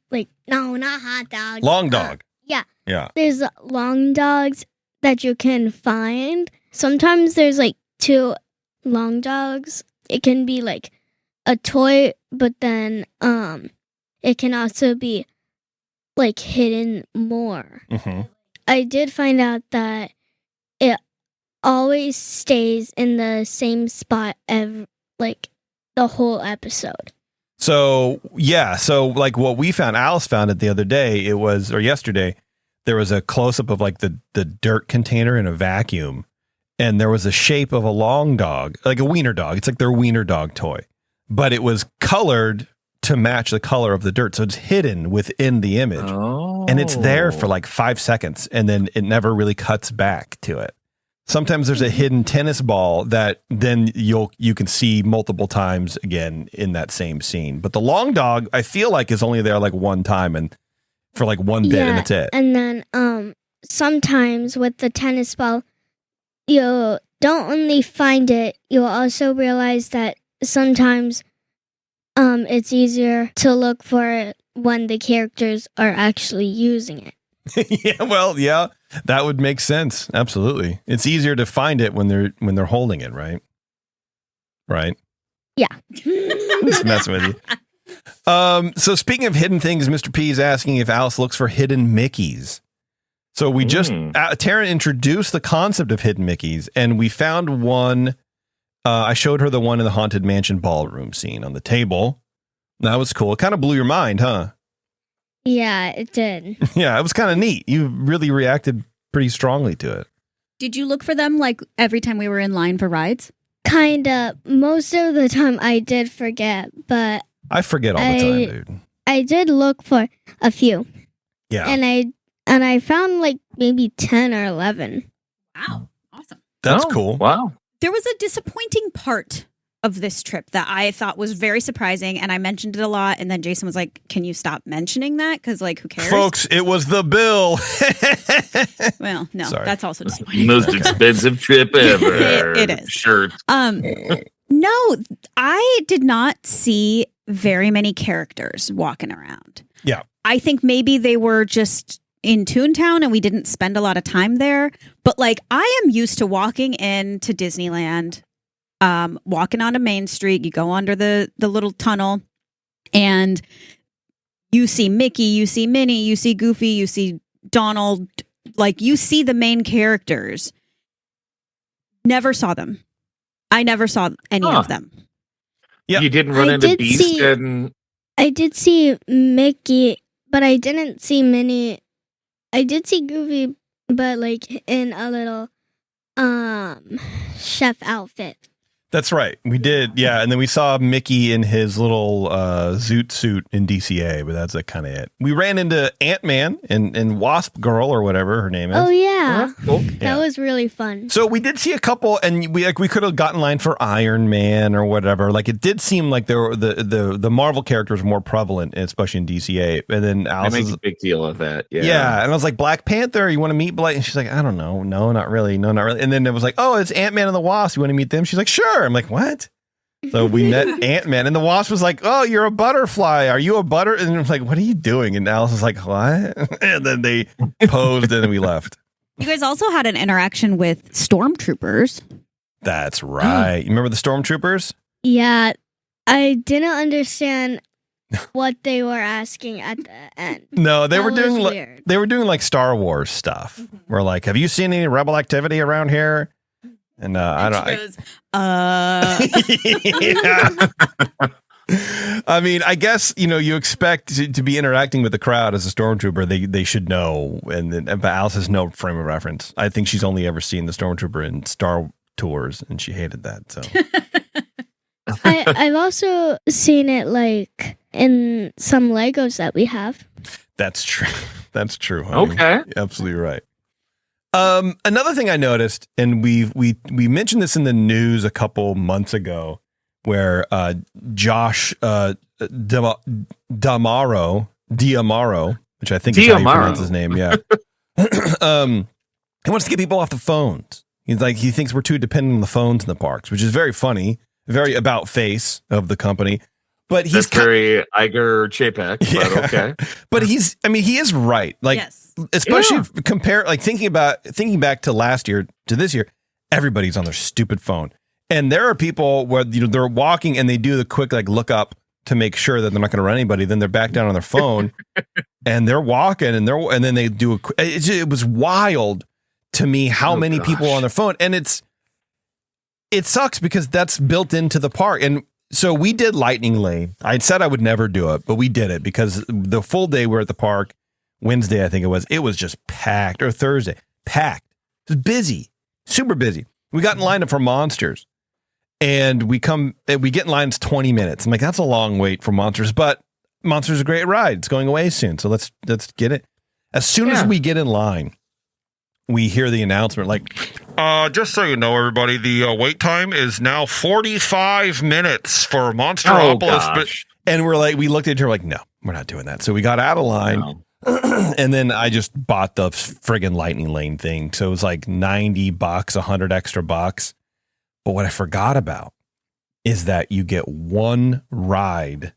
no, not hot dogs. Long dog. Yeah. There's long dogs that you can find. Sometimes there's like 2 long dogs. It can be like a toy, but then it can also be like hidden more. Mm-hmm. I did find out that it always stays in the same spot the whole episode. So like what we found, Alice found it the other day, or yesterday, there was a close-up of like the dirt container in a vacuum, and there was a shape of a long dog, like a wiener dog. It's like their wiener dog toy, but it was colored to match the color of the dirt. So it's hidden within the image, and it's there for like 5 seconds, and then it never really cuts back to it. Sometimes there's a hidden tennis ball that then you can see multiple times again in that same scene. But the long dog, I feel like, is only there like one time and for like one bit, and that's it. And then sometimes with the tennis ball, you don't only find it, you'll also realize that sometimes it's easier to look for it when the characters are actually using it. Yeah, that would make sense. Absolutely. It's easier to find it when they're holding it, right? Right? Yeah. Just messing with you. So speaking of hidden things, Mr. P is asking if Alice looks for hidden Mickeys. So we Taryn introduced the concept of hidden Mickeys, and we found one. I showed her the one in the Haunted Mansion ballroom scene on the table. That was cool. It kind of blew your mind, huh? Yeah, it did. Yeah, it was kind of neat. You really reacted pretty strongly to it. Did you look for them like every time we were in line for rides? Kinda. Most of the time I did forget, but I forget all the time, dude. I did look for a few. Yeah. And I found like maybe 10 or 11. Wow. Awesome. That's cool. Wow. There was a disappointing part of this trip that I thought was very surprising, and I mentioned it a lot, and then Jason was like, can you stop mentioning that? Because, like, who cares? Folks, it was the bill. Well, no, Sorry. that's also disappointing. Most expensive trip ever. It is. Shirt. No, I did not see very many characters walking around. Yeah. I think maybe they were just in Toontown and we didn't spend a lot of time there. But, like, I am used to walking into Disneyland, walking onto Main Street. You go under the little tunnel and you see Mickey, you see Minnie, you see Goofy, you see Donald. Like, you see the main characters. Never saw them. I never saw any of them. Yeah. You didn't run into Beast and... I did see Mickey, but I didn't see Minnie. I did see Goofy, but like in a little chef outfit. That's right. We did. Yeah. And then we saw Mickey in his little zoot suit in DCA, but that's kind of it. We ran into Ant-Man and Wasp Girl or whatever her name is. Oh, yeah. Cool. That was really fun. So we did see a couple, and we could have gotten in line for Iron Man or whatever. Like, it did seem like there were the Marvel characters were more prevalent, especially in DCA. And then Alice I make a big deal of that. Yeah. Yeah. And I was like, Black Panther, you want to meet Blake? And she's like, I don't know. No, not really. No, not really. And then it was like, oh, it's Ant-Man and the Wasp. You want to meet them? She's like, sure. I'm like, what? So we met Ant-Man, and the Wasp was like, oh, you're a butterfly. Are you a butter? And I was like, what are you doing? And Alice was like, what? And then they posed, and then we left. You guys also had an interaction with stormtroopers. That's right. You remember the stormtroopers? Yeah. I didn't understand what they were asking at the end. No, they That were doing was weird. they were doing like Star Wars stuff. We're like, have you seen any rebel activity around here? And I don't. I mean, I guess you expect to be interacting with the crowd as a stormtrooper. They should know, but Alice has no frame of reference. I think she's only ever seen the stormtrooper in Star Tours, and she hated that. So I've also seen it like in some Legos that we have. that's true. That's true. Honey. Okay. Absolutely right. Another thing I noticed, and we mentioned this in the news a couple months ago, where Josh Diamaro, which I think is how you pronounce his name, yeah. He wants to get people off the phones. He thinks we're too dependent on the phones in the parks, which is very funny, very about face of the company. But he's very Iger Chapek, but okay. But he is right. Like, yes. Especially thinking back to last year to this year, everybody's on their stupid phone. And there are people where they're walking and they do the quick look up to make sure that they're not going to run anybody. Then they're back down on their phone and they're walking and then they do it was wild to me how many people are on their phone. And it sucks because that's built into the park. And so we did Lightning Lane. I'd said I would never do it, but we did it because the full day we were at the park, Wednesday, I think it was just packed, or Thursday, packed. It was busy, super busy. We got in line for Monsters, and we get in line, it's 20 minutes. I'm like, that's a long wait for Monsters, but Monsters is a great ride. It's going away soon, so let's get it. As soon as we get in line, we hear the announcement, just so you know, everybody, the wait time is now 45 minutes for Monsteropolis. And we looked at her like, no, we're not doing that. So we got out of line. No. And then I just bought the friggin' Lightning Lane thing. So it was like $90, $100 extra bucks. But what I forgot about is that you get one ride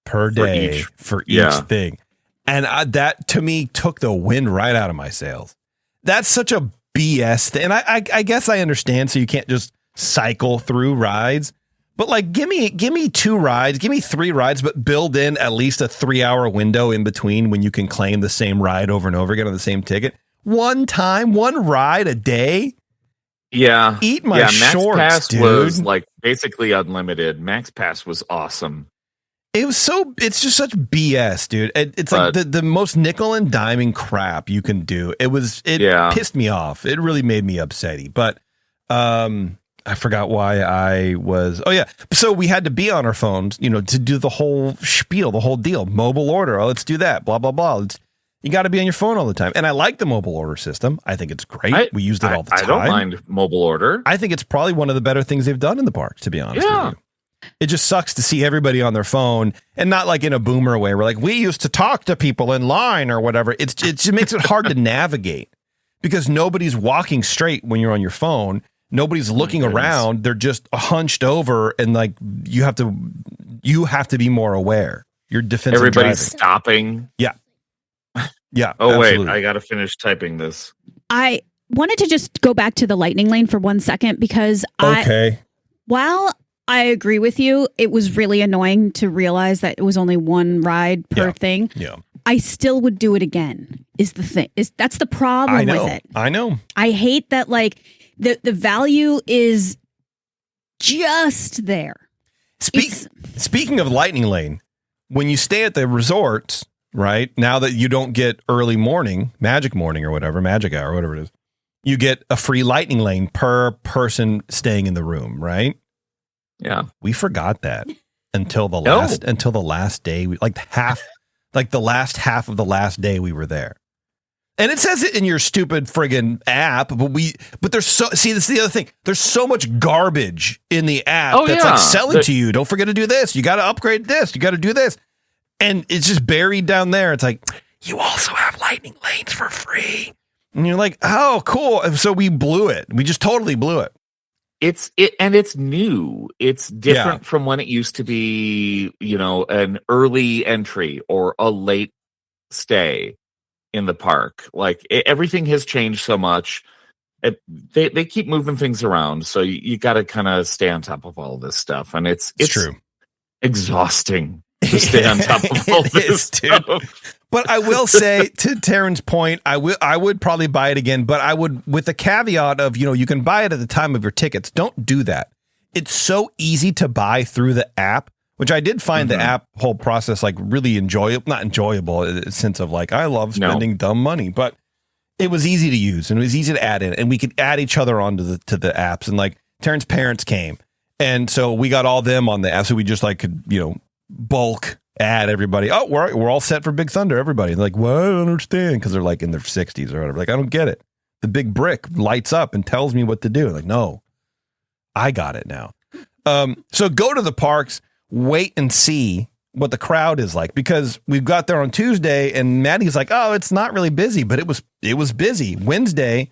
per day for each thing. And that, to me, took the wind right out of my sails. That's such a BS thing. And I guess I understand, so you can't just cycle through rides. But give me 2 rides, give me 3 rides, but build in at least a 3-hour window in between when you can claim the same ride over and over again on the same ticket. One ride a day. Yeah. Eat my shorts, Max Pass dude. was basically unlimited. Max Pass was awesome. It's just such BS, dude. It's like the most nickel and diming crap you can do. It pissed me off. It really made me upsetty. But I forgot why I was. Oh yeah, so we had to be on our phones, to do the whole spiel, the whole deal. Mobile order. Oh, let's do that. Blah blah blah. You got to be on your phone all the time. And I like the mobile order system. I think it's great. We used it all the time. I don't mind mobile order. I think it's probably one of the better things they've done in the parks, to be honest with you. It just sucks to see everybody on their phone, and not like in a boomer way. We're like, we used to talk to people in line or whatever. It just makes it hard to navigate because nobody's walking straight when you're on your phone. Nobody's looking around. They're just hunched over, and like you have to be more aware. You're defensive. Everybody's driving. stopping. Yeah. Yeah. Oh, absolutely. wait, I got to finish typing this. I wanted to just go back to the lightning lane for 1 second because while I agree with you, it was really annoying to realize that it was only one ride per thing. Yeah. I still would do it again. Is the thing. That's the problem with it. I know. I hate that like the value is just there. Speaking of lightning lane, when you stay at the resorts, right, now that you don't get early morning, magic morning or whatever, magic hour, whatever it is, you get a free lightning lane per person staying in the room, right? Yeah. We forgot that until the last day, the last half of the last day we were there. And it says it in your stupid friggin' app, but there's this is the other thing. There's so much garbage in the app that's like selling to you. Don't forget to do this. You got to upgrade this. You got to do this. And it's just buried down there. It's like, you also have lightning lanes for free. And you're like, oh, cool. So we blew it. We just totally blew it. And it's new. It's different from when it used to be, an early entry or a late stay in the park. Like everything has changed so much. They keep moving things around. So you got to kind of stay on top of all this stuff. And it's true. Exhausting to stay on top of all this stuff. But I will say, to Taryn's point, I would probably buy it again, but I would, with the caveat of, you can buy it at the time of your tickets. Don't do that. It's so easy to buy through the app, which I did find the app whole process like really enjoyable, not enjoyable in the sense of like, I love spending dumb money, but it was easy to use and it was easy to add in, and we could add each other onto the apps. And like Taryn's parents came, and so we got all them on the app, so we just like could, bulk add everybody. Oh, we're all set for Big Thunder, everybody. They're like, well, I don't understand, because they're like in their 60s or whatever. Like, I don't get it. The big brick lights up and tells me what to do. Like, no, I got it now. So go to the parks, wait and see what the crowd is like, because we've got there on Tuesday and Maddie's like, oh, it's not really busy, but it was busy. Wednesday,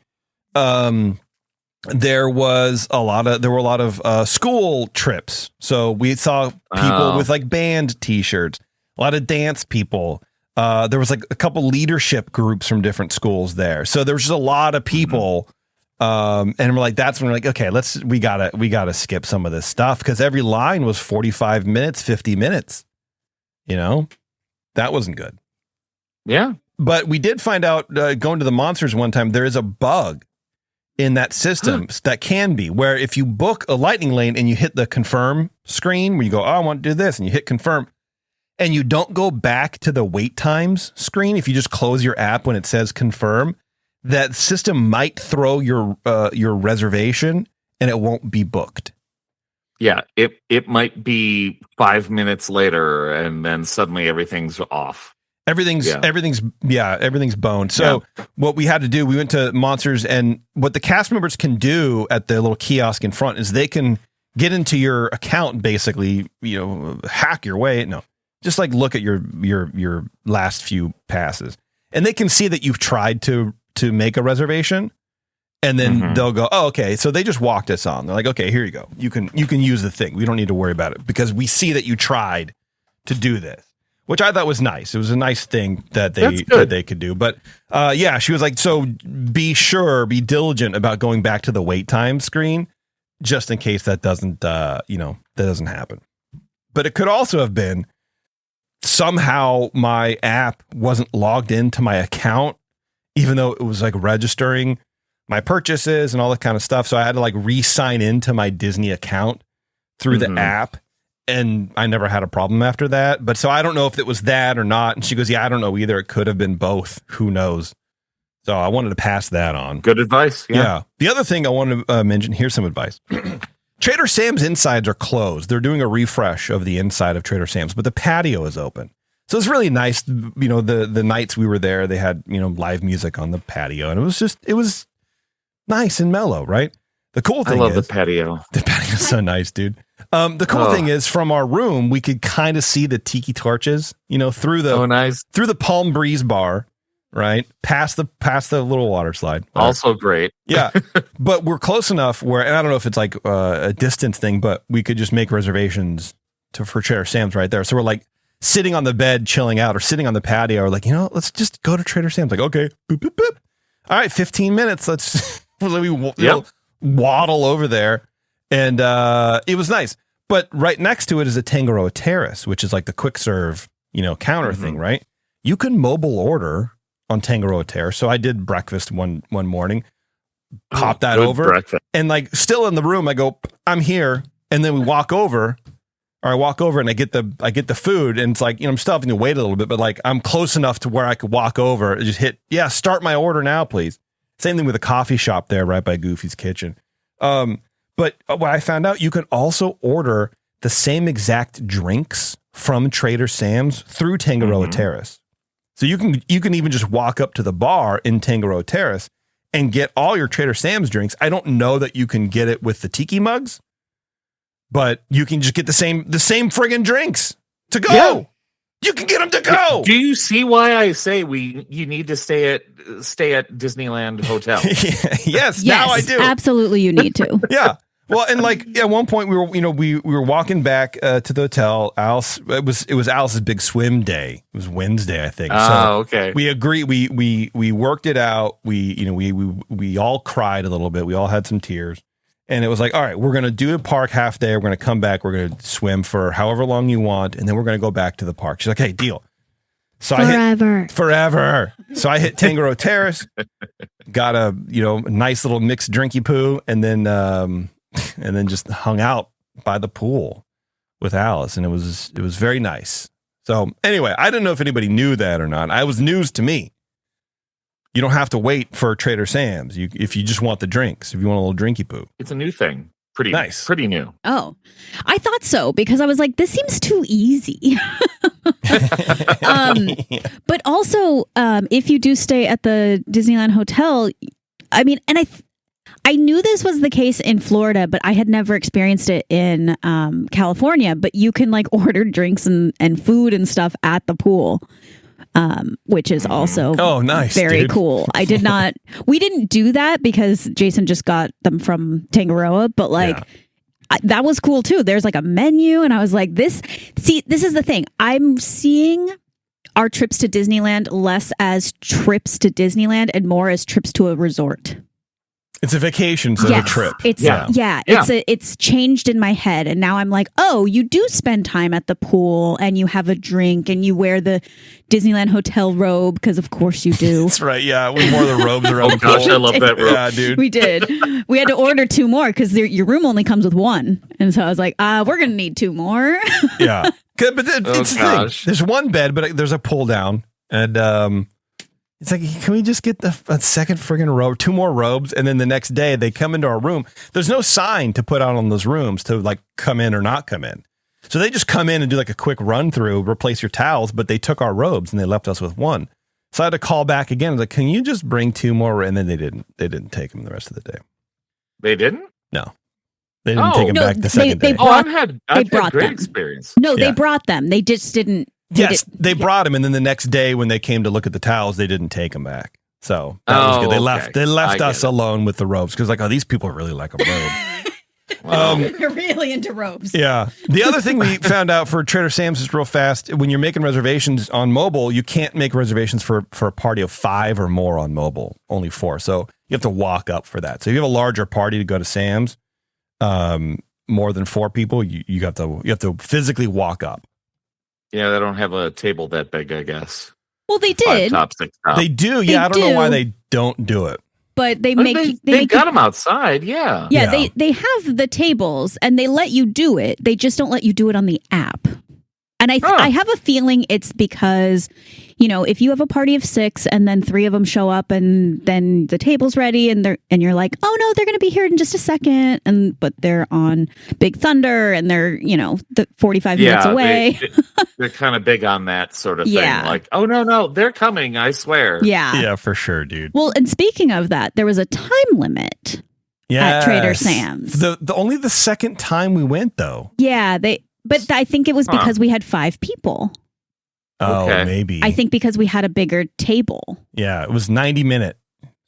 there were a lot of school trips. So we saw people with like band t-shirts, a lot of dance people. There was like a couple leadership groups from different schools there. So there was just a lot of people. And we're like, that's when we're like, okay, we gotta skip some of this stuff, because every line was 45 minutes, 50 minutes. That wasn't good. Yeah. But we did find out going to the Monsters one time, there is a bug in that system that can be where if you book a lightning lane and you hit the confirm screen where you go, oh, I want to do this, and you hit confirm, and you don't go back to the wait times screen, if you just close your app when it says confirm, that system might throw your reservation and it won't be booked. Yeah, it might be 5 minutes later and then suddenly everything's off. Everything's boned. So what we had to do, we went to Monsters, and what the cast members can do at the little kiosk in front is they can get into your account, basically, hack your way. No, just like look at your last few passes, and they can see that you've tried to make a reservation, and then they'll go, oh, okay. So they just walked us on. They're like, okay, here you go. You can use the thing. We don't need to worry about it because we see that you tried to do this. Which I thought was nice. It was a nice thing that they could do. But she was like, so be diligent about going back to the wait time screen, just in case that doesn't happen. But it could also have been somehow my app wasn't logged into my account, even though it was like registering my purchases and all that kind of stuff. So I had to like re-sign into my Disney account through the app. And I never had a problem after that. But so I don't know if it was that or not. And she goes, yeah, I don't know either. It could have been both. Who knows? So I wanted to pass that on. Good advice. Yeah. The other thing I want to mention, here's some advice. Trader Sam's insides are closed. They're doing a refresh of the inside of Trader Sam's, but the patio is open. So it's really nice. The nights we were there, they had, live music on the patio, and it was nice and mellow, right? The cool thing I love the patio. The patio's so nice, dude. The cool thing is from our room, we could kind of see the tiki torches, through the Palm Breeze bar, right? Past the little water slide. Also great. Yeah. But we're close enough where, and I don't know if it's like a distance thing, but we could just make reservations for Trader Sam's right there. So we're like sitting on the bed, chilling out, or sitting on the patio, or like, let's just go to Trader Sam's. Like, okay, boop, boop, boop. All right, 15 minutes. Let's waddle over there. And it was nice. But right next to it is a Tangaroa Terrace, which is like the quick serve, counter thing, right? You can mobile order on Tangaroa Terrace. So I did breakfast one morning, popped that over, breakfast. And like still in the room, I go, I'm here. And then we walk over, or I walk over and I get the food, and it's like, I'm still having to wait a little bit, but like I'm close enough to where I could walk over and just hit, start my order now, please. Same thing with a coffee shop there right by Goofy's Kitchen. But what I found out, you can also order the same exact drinks from Trader Sam's through Tangaroa Terrace. So you can even just walk up to the bar in Tangaroa Terrace and get all your Trader Sam's drinks. I don't know that you can get it with the tiki mugs, but you can just get the same friggin' drinks to go. Yeah. You can get them to go. Do you see why I say you need to stay at Disneyland Hotel? Yes, now I do. Absolutely, you need to. Yeah. Well, and like at one point we were walking back to the hotel. Alice, it was Alice's big swim day. It was Wednesday, I think. Okay. We agreed. We worked it out. We all cried a little bit. We all had some tears, and it was like, all right, we're gonna do a park half day. We're gonna come back. We're gonna swim for however long you want, and then we're gonna go back to the park. She's like, hey, deal. So forever. So I hit Tangaroa Terrace, got a nice little mixed drinky poo, and then just hung out by the pool with Alice, and it was very nice. So anyway, I don't know if anybody knew that or not. It was news to me. You don't have to wait for Trader Sam's if you just want the drinks, if you want a little drinky poo. It's a new thing. Pretty nice. Pretty new. Oh, I thought so, because I was like, this seems too easy. But also, if you do stay at the Disneyland Hotel, I mean, and I knew this was the case in Florida, but I had never experienced it in California. But you can like order drinks and food and stuff at the pool, which is also nice, very dude. Cool. We didn't do that because Jason just got them from Tangaroa, but that was cool too. There's like a menu, and I was like, this is the thing. I'm seeing our trips to Disneyland less as trips to Disneyland and more as trips to a resort. It's a vacation, so a trip. It's changed in my head, and now I'm like, oh, you do spend time at the pool, and you have a drink, and you wear the Disneyland hotel robe, because of course you do. That's right. Yeah, we wore the robes around. Oh gosh, I love that robe. Yeah, dude. We did. We had to order 2 more because your room only comes with 1, and so I was like, we're gonna need 2 more. Yeah, but it's the thing. There's 1 bed, but there's a pull down, and it's like, can we just get a second friggin' robe, 2 more robes, and then the next day they come into our room. There's no sign to put out on those rooms to like come in or not come in. So they just come in and do like a quick run through, replace your towels, but they took our robes and they left us with 1. So I had to call back again. I was like, can you just bring 2 more? And then they didn't. They didn't take them the rest of the day. They didn't? No. They didn't take them back the second day. I've had great experience. No, they brought them. They just didn't. They brought them, and then the next day when they came to look at the towels, they didn't take them back. So that was good. They left us alone with the robes because these people really like a robe. They're really into robes. Yeah. The other thing we found out for Trader Sam's is real fast. When you're making reservations on mobile, you can't make reservations for a party of 5 or more on mobile. Only 4. So you have to walk up for that. So if you have a larger party to go to Sam's, more than 4 people, you have to physically walk up. Yeah, they don't have a table that big, I guess. Well, they did. 5 top, 6 top. They do. Yeah, I don't know why they don't do it. But they got them outside. Yeah. They have the tables and they let you do it. They just don't let you do it on the app. And I have a feeling it's because, if you have a party of 6 and then 3 of them show up and then the table's ready and you're like, oh no, they're going to be here in just a second. But they're on Big Thunder and they're, 45 minutes away. They're kind of big on that sort of thing. Yeah. Like, oh no, they're coming. I swear. Yeah. Yeah, for sure, dude. Well, and speaking of that, there was a time limit at Trader Sam's. The only the second time we went though. Yeah, but I think it was because we had 5 people. Oh, Okay. maybe. I think because we had a bigger table. Yeah, it was 90-minute.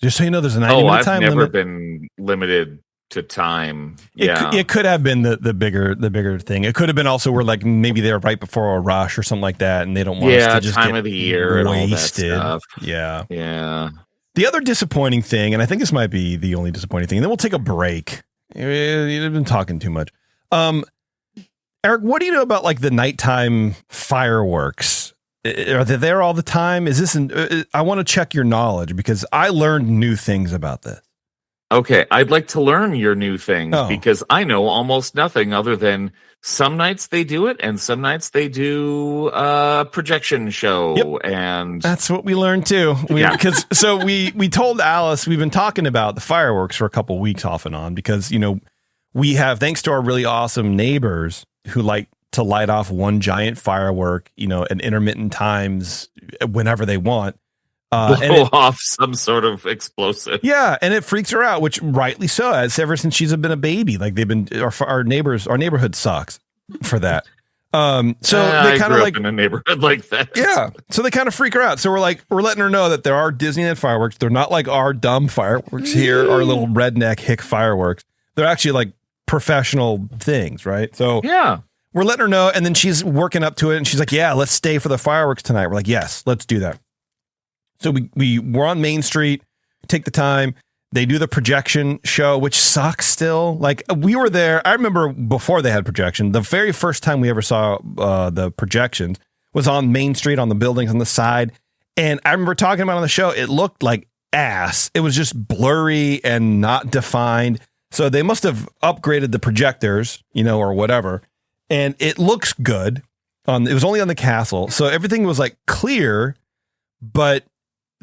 Just so you know, there's a 90-minute I've time never limit. been limited to time. Yeah. It could have been the bigger thing. It could have been also where like maybe they're right before a rush or something like that, and they don't want us to just time get of the year and all that wasted. stuff. Yeah. Yeah. The other disappointing thing, and I think this might be the only disappointing thing, and then we'll take a break. You've been talking too much. Eric, what do you know about like the nighttime fireworks? Are they there all the time? Is this I want to check your knowledge because I learned new things about this. Okay, I'd like to learn your new things Oh. because I know almost nothing other than some nights they do it and some nights they do a projection show. Yep. And That's what we learned too. We told Alice we've been talking about the fireworks for a couple weeks off and on because we have, thanks to our really awesome neighbors who like to light off one giant firework, at intermittent times whenever they want. blow off some sort of explosive. Yeah, and it freaks her out, which rightly so. As ever since she's been a baby, like they've been our neighborhood sucks for that. So they kind of like in a neighborhood like that. Yeah, so they kind of freak her out. So we're letting her know that there are Disneyland fireworks. They're not like our dumb fireworks here, our little redneck hick fireworks. They're actually like professional things, right? So Yeah. we're letting her know, and then she's working up to it, and she's like, "Yeah, let's stay for the fireworks tonight." We're like, "Yes, let's do that." So we're on Main Street, take the time. They do the projection show, which sucks still. Like we were there. I remember before they had projection, the very first time we ever saw the projections was on Main Street on the buildings on the side. And I remember talking about on the show, it looked like ass. It was just blurry and not defined. So they must have upgraded the projectors, or whatever. And it looks good. It was only on the castle. So everything was like clear, but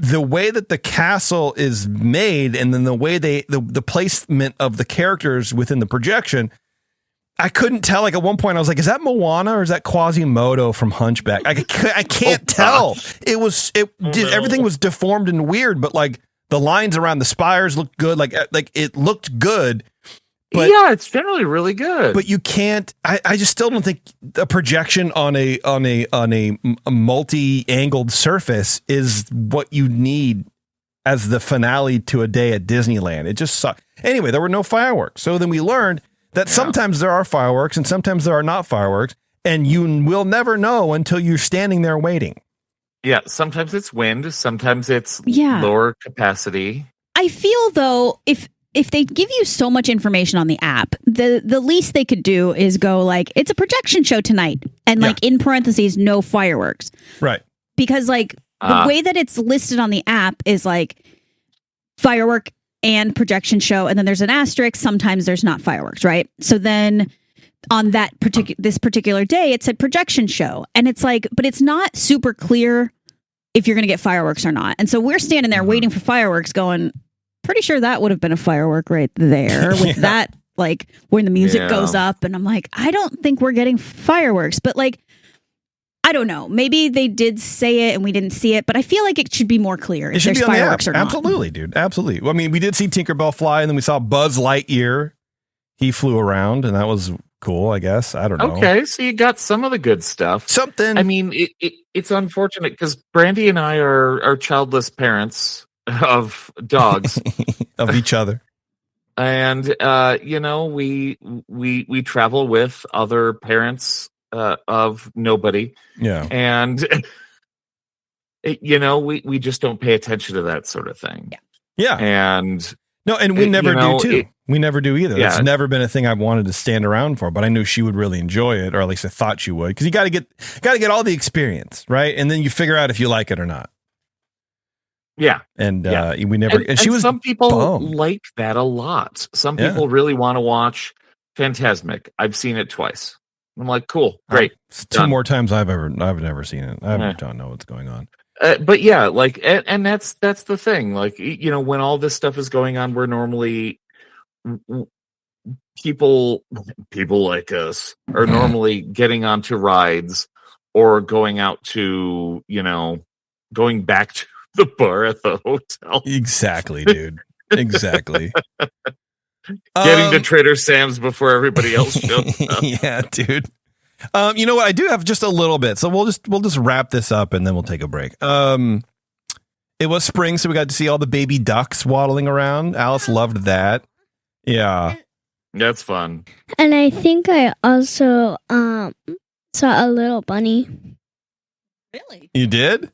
the way that the castle is made and then the way the placement of the characters within the projection, I couldn't tell. Like at one point I was like, is that Moana or is that Quasimodo from Hunchback? I can't tell. Everything was deformed and weird, but like the lines around the spires looked good. Like it looked good. But, yeah, it's generally really good. But you can't. I just still don't think a projection on a multi-angled surface is what you need as the finale to a day at Disneyland. It just sucked. Anyway, there were no fireworks. So then we learned that sometimes there are fireworks and sometimes there are not fireworks, and you will never know until you're standing there waiting. Yeah, sometimes it's wind, sometimes it's lower capacity. I feel though if they give you so much information on the app, the least they could do is go like, it's a projection show tonight. And like in parentheses, no fireworks. Right. Because like the way that it's listed on the app is like firework and projection show. And then there's an asterisk. Sometimes there's not fireworks. Right. So then on that this particular day, it said projection show. And it's like, but it's not super clear if you're going to get fireworks or not. And so we're standing there waiting for fireworks going, pretty sure that would have been a firework right there with that, like when the music goes up. And I'm like, I don't think we're getting fireworks, but like, I don't know. Maybe they did say it and we didn't see it, but I feel like it should be more clear if there's fireworks or not. Absolutely, dude. Absolutely. Well, I mean, we did see Tinkerbell fly, and then we saw Buzz Lightyear. He flew around, and that was cool, I guess. I don't know. Okay, so you got some of the good stuff. Something. I mean, it's unfortunate because Brandy and I are childless parents of dogs of each other, and we travel with other parents of nobody, and we just don't pay attention to that sort of thing. And we never do too. We never do either. That's never been a thing I've wanted to stand around for, but I knew she would really enjoy it, or at least I thought she would, because you got to get all the experience, right? And then you figure out if you like it or not. Yeah. And we never, and she was some people bummed. like that a lot. Some people really want to watch Phantasmic. I've seen it twice. I'm like, cool, great. It's two more times I've never seen it. I don't know what's going on. But yeah, like, and that's the thing. Like, you know, when all this stuff is going on, we're normally people like us are normally getting onto rides or going out to, you know, going back to the bar at the hotel. Exactly, dude. Exactly. Getting to Trader Sam's before everybody else shows up. Yeah, dude. You know what? I do have just a little bit, so we'll just wrap this up and then we'll take a break. It was spring, so we got to see all the baby ducks waddling around. Alice loved that. Yeah, that's fun. And I think I also saw a little bunny. Really? You did?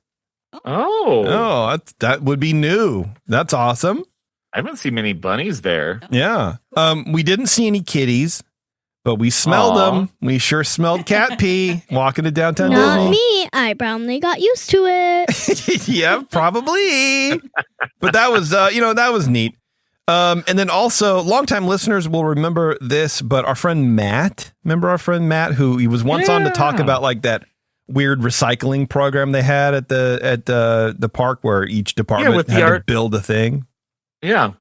Oh, that would be new. That's awesome. I haven't seen many bunnies there. Yeah. We didn't see any kitties, but we smelled them. We sure smelled cat pee walking to downtown Not Disney. me. I probably got used to it. Yeah, probably. But that was, that was neat. And then also, longtime listeners will remember this, but our friend Matt, who he was once on to talk about like that weird recycling program they had at the park where each department had to build a thing. Yeah.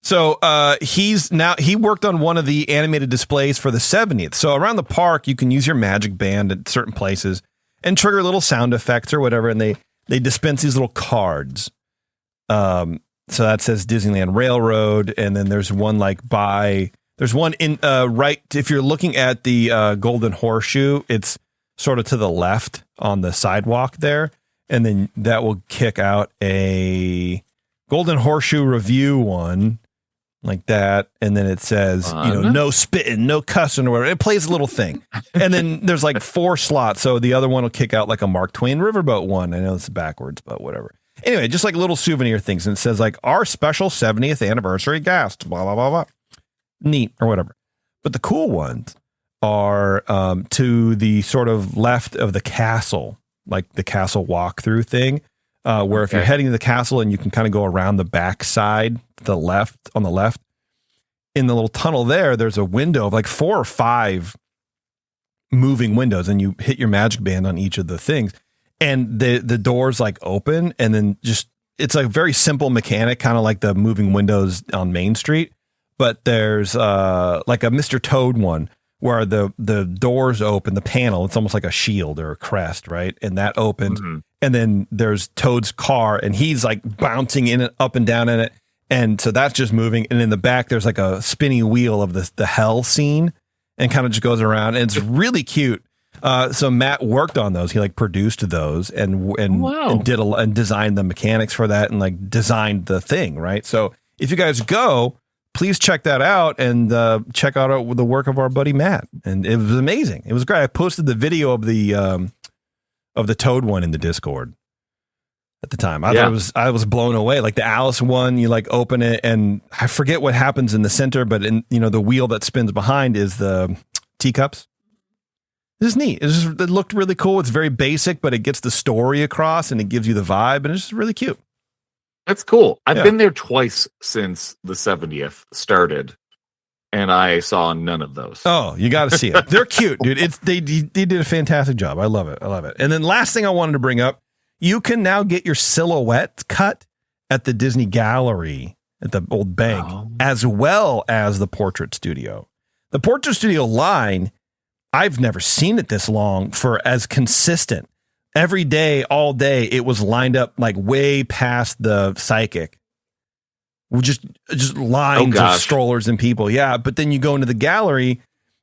So he worked on one of the animated displays for the 70th. So around the park, you can use your magic band at certain places and trigger little sound effects or whatever. And they dispense these little cards. So that says Disneyland Railroad. And then there's one there's one in right. If you're looking at the Golden Horseshoe, it's sort of to the left on the sidewalk there. And then that will kick out a Golden Horseshoe review one like that. And then it says, no spitting, no cussing or whatever. It plays a little thing. And then there's like 4 slots. So the other one will kick out like a Mark Twain Riverboat one. I know it's backwards, but whatever. Anyway, just like little souvenir things. And it says like our special 70th anniversary guest, blah, blah, blah, blah. Neat or whatever. But the cool ones are to the sort of left of the castle, like the castle walkthrough thing. Where if you're heading to the castle and you can kind of go around the back side, on the left, in the little tunnel there's a window of like 4 or 5 moving windows, and you hit your magic band on each of the things, and the doors like open, and then it's a very simple mechanic, kind of like the moving windows on Main Street, but there's like a Mr. Toad one where the doors open, the panel, it's almost like a shield or a crest, right? And that opens. Mm-hmm. And then there's Toad's car, and he's like bouncing in it, up and down in it. And so that's just moving. And in the back, there's like a spinning wheel of the hell scene, and kind of just goes around. And it's really cute. So Matt worked on those. He like produced those and did and designed the mechanics for that, and like designed the thing, right? So if you guys go, please check that out and check out the work of our buddy Matt. And it was amazing. It was great. I posted the video of the Toad one in the Discord at the time. I was blown away. Like the Alice one, you like open it, and I forget what happens in the center, but in the wheel that spins behind is the teacups. This is neat. It looked really cool. It's very basic, but it gets the story across and it gives you the vibe, and it's just really cute. That's cool. I've been there twice since the 70th started, and I saw none of those. Oh, you got to see it. They're cute, dude. They did a fantastic job. I love it. And then last thing I wanted to bring up, you can now get your silhouette cut at the Disney Gallery at the old bank, as well as the Portrait Studio. The Portrait Studio line, I've never seen it this long for as consistent. Every day, all day, it was lined up like way past the psychic. Just lines of strollers and people. Yeah. But then you go into the gallery,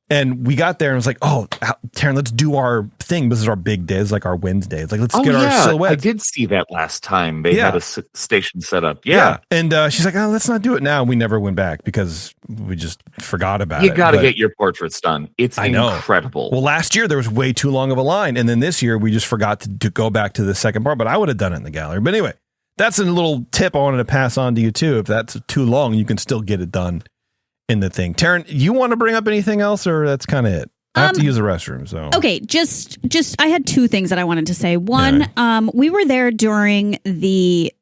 and we got there and it was like, oh, Taryn, let's do our thing. This is our big day. It's like our Wednesday. It's like, let's get our silhouette. I did see that last time. They had a station set up. Yeah. And she's like, oh, let's not do it now. We never went back because we just forgot about it. You got to get your portraits done. It's incredible. Well, last year there was way too long of a line. And then this year we just forgot to go back to the second part, but I would have done it in the gallery. But anyway, that's a little tip I wanted to pass on to you too. If that's too long, you can still get it done in the thing. Taryn, you want to bring up anything else, or that's kind of it? I have to use the restroom. So okay, just I had 2 things that I wanted to say. One, we were there during the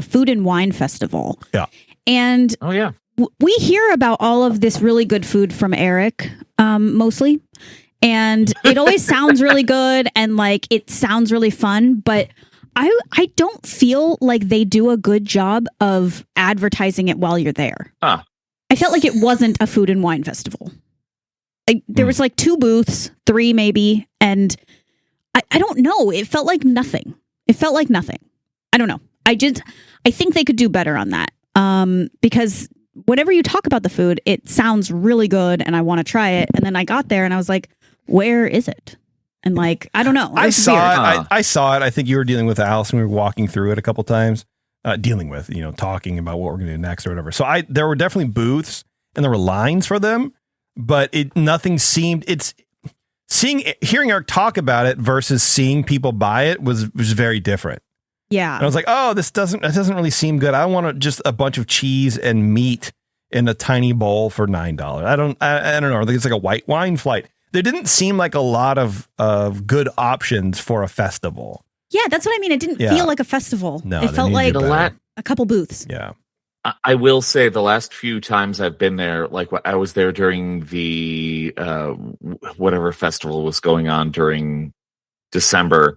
Food and Wine Festival. Yeah. And we hear about all of this really good food from Eric, mostly. And it always sounds really good and like it sounds really fun, but I don't feel like they do a good job of advertising it while you're there. Huh. I felt like it wasn't a food and wine festival. There was like 2 booths, 3 maybe, and I don't know. It felt like nothing. I don't know. I think they could do better on that. Because whenever you talk about the food, it sounds really good and I want to try it. And then I got there and I was like, where is it? And like, I don't know. I saw it. I saw it. I think you were dealing with Alice when we were walking through it a couple times, talking about what we're going to do next or whatever. So there were definitely booths and there were lines for them, but nothing seemed, hearing Eric talk about it versus seeing people buy it was very different. Yeah. And I was like, oh, that doesn't really seem good. I want just a bunch of cheese and meat in a tiny bowl for $9. I don't know. I think it's like a white wine flight. There didn't seem like a lot of good options for a festival. Yeah, that's what I mean. It didn't feel like a festival. No, it felt like a couple booths. Yeah. I will say the last few times I've been there, like I was there during the whatever festival was going on during December,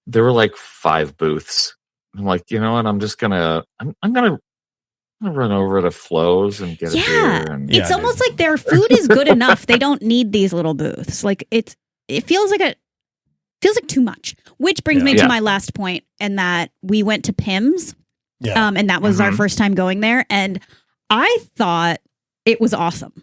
there were like 5 booths. I'm like, you know what? I'm just gonna run over to Flo's and get a beer. And, it's almost like their food is good enough. They don't need these little booths. Like it feels like too much. Which brings me to my last point, and that we went to Pim's. Yeah. And that was our first time going there, and I thought it was awesome.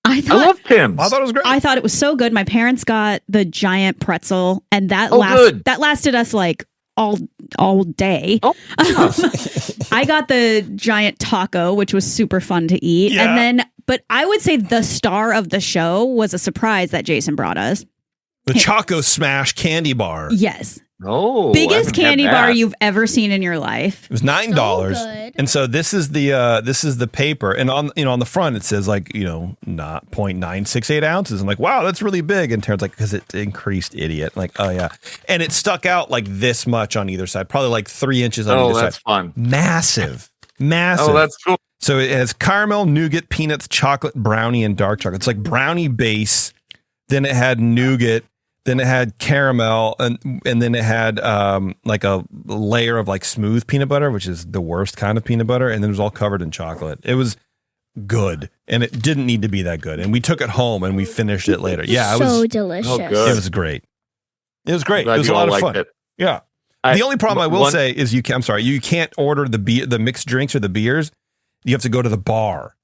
I love Pim's. I thought it was great. I thought it was so good. My parents got the giant pretzel, and that lasted us like all day. Oh. I got the giant taco, which was super fun to eat. Yeah. And then, but I would say the star of the show was a surprise that Jason brought us. The Choco Smash candy bar. Yes. Oh, biggest candy bar you've ever seen in your life. It was $9, So and so this is the paper, and on the front it says like not 0.968 ounces. I'm like, wow, that's really big. And Terrence's like, because it increased, idiot. I'm like, oh yeah, and it stuck out like this much on either side, probably like 3 inches on either side. Oh, that's fun. Massive. Oh, that's cool. So it has caramel, nougat, peanuts, chocolate, brownie, and dark chocolate. It's like brownie base. Then it had nougat. Then it had caramel, and then it had like a layer of like smooth peanut butter, which is the worst kind of peanut butter, and then it was all covered in chocolate. It was good, and it didn't need to be that good. And we took it home and we finished it later. Yeah, it was delicious. Oh, good. It was great. It was great. It was a all lot of liked fun. it. Yeah. The only problem I will say is you can't order the mixed drinks or the beers. You have to go to the bar.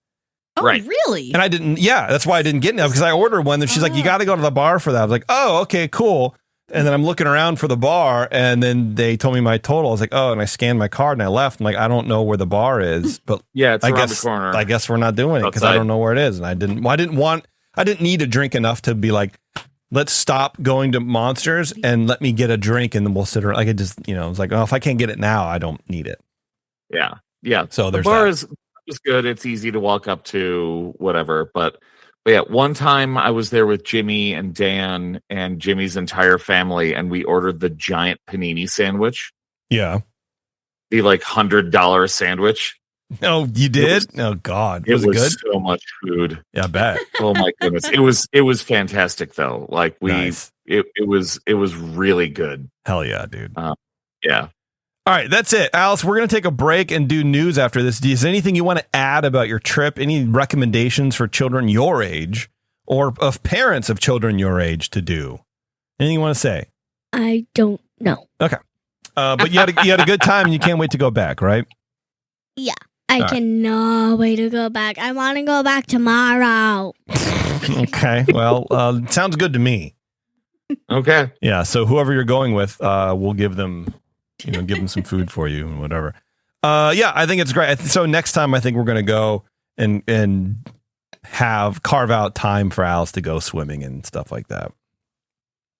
Oh, Right. really? And I didn't, that's why I didn't get it now, because I ordered one and she's like, you got to go to the bar for that. I was like, oh, okay, cool. And then I'm looking around for the bar, and then they told me my total. I was like, oh, and I scanned my card and I left. I'm like, I don't know where the bar is, but Yeah, it's I around guess the corner. I guess we're not doing it because I Outside. don't know where it is. And I didn't need a drink enough to be like, let's stop going to Monsters and let me get a drink and then we'll sit around. Like it just, it's like, oh, if I can't get it now, I don't need it. Yeah. Yeah. So The there's bar that. is good. It's easy to walk up to, whatever. But yeah, one time I was there with Jimmy and Dan and Jimmy's entire family, and we ordered the giant panini sandwich, Yeah. the like $100 sandwich. Oh, you did? Oh God. It Was it good? so much food. Yeah, I bet. Oh my goodness. It was fantastic though. Like Nice. it was really good. Hell yeah, dude. Yeah. All right, that's it. Alice, we're going to take a break and do news after this. Is there anything you want to add about your trip? Any recommendations for children your age or of parents of children your age to do? Anything you want to say? I don't know. Okay. But you had a good time and you can't wait to go back, right? Yeah. I cannot wait to go back. I want to go back tomorrow. Okay. Well, sounds good to me. Okay. Yeah. So whoever you're going with, we'll give them some food for you and whatever. Yeah, I think it's great. So next time I think we're going to go and carve out time for Alice to go swimming and stuff like that.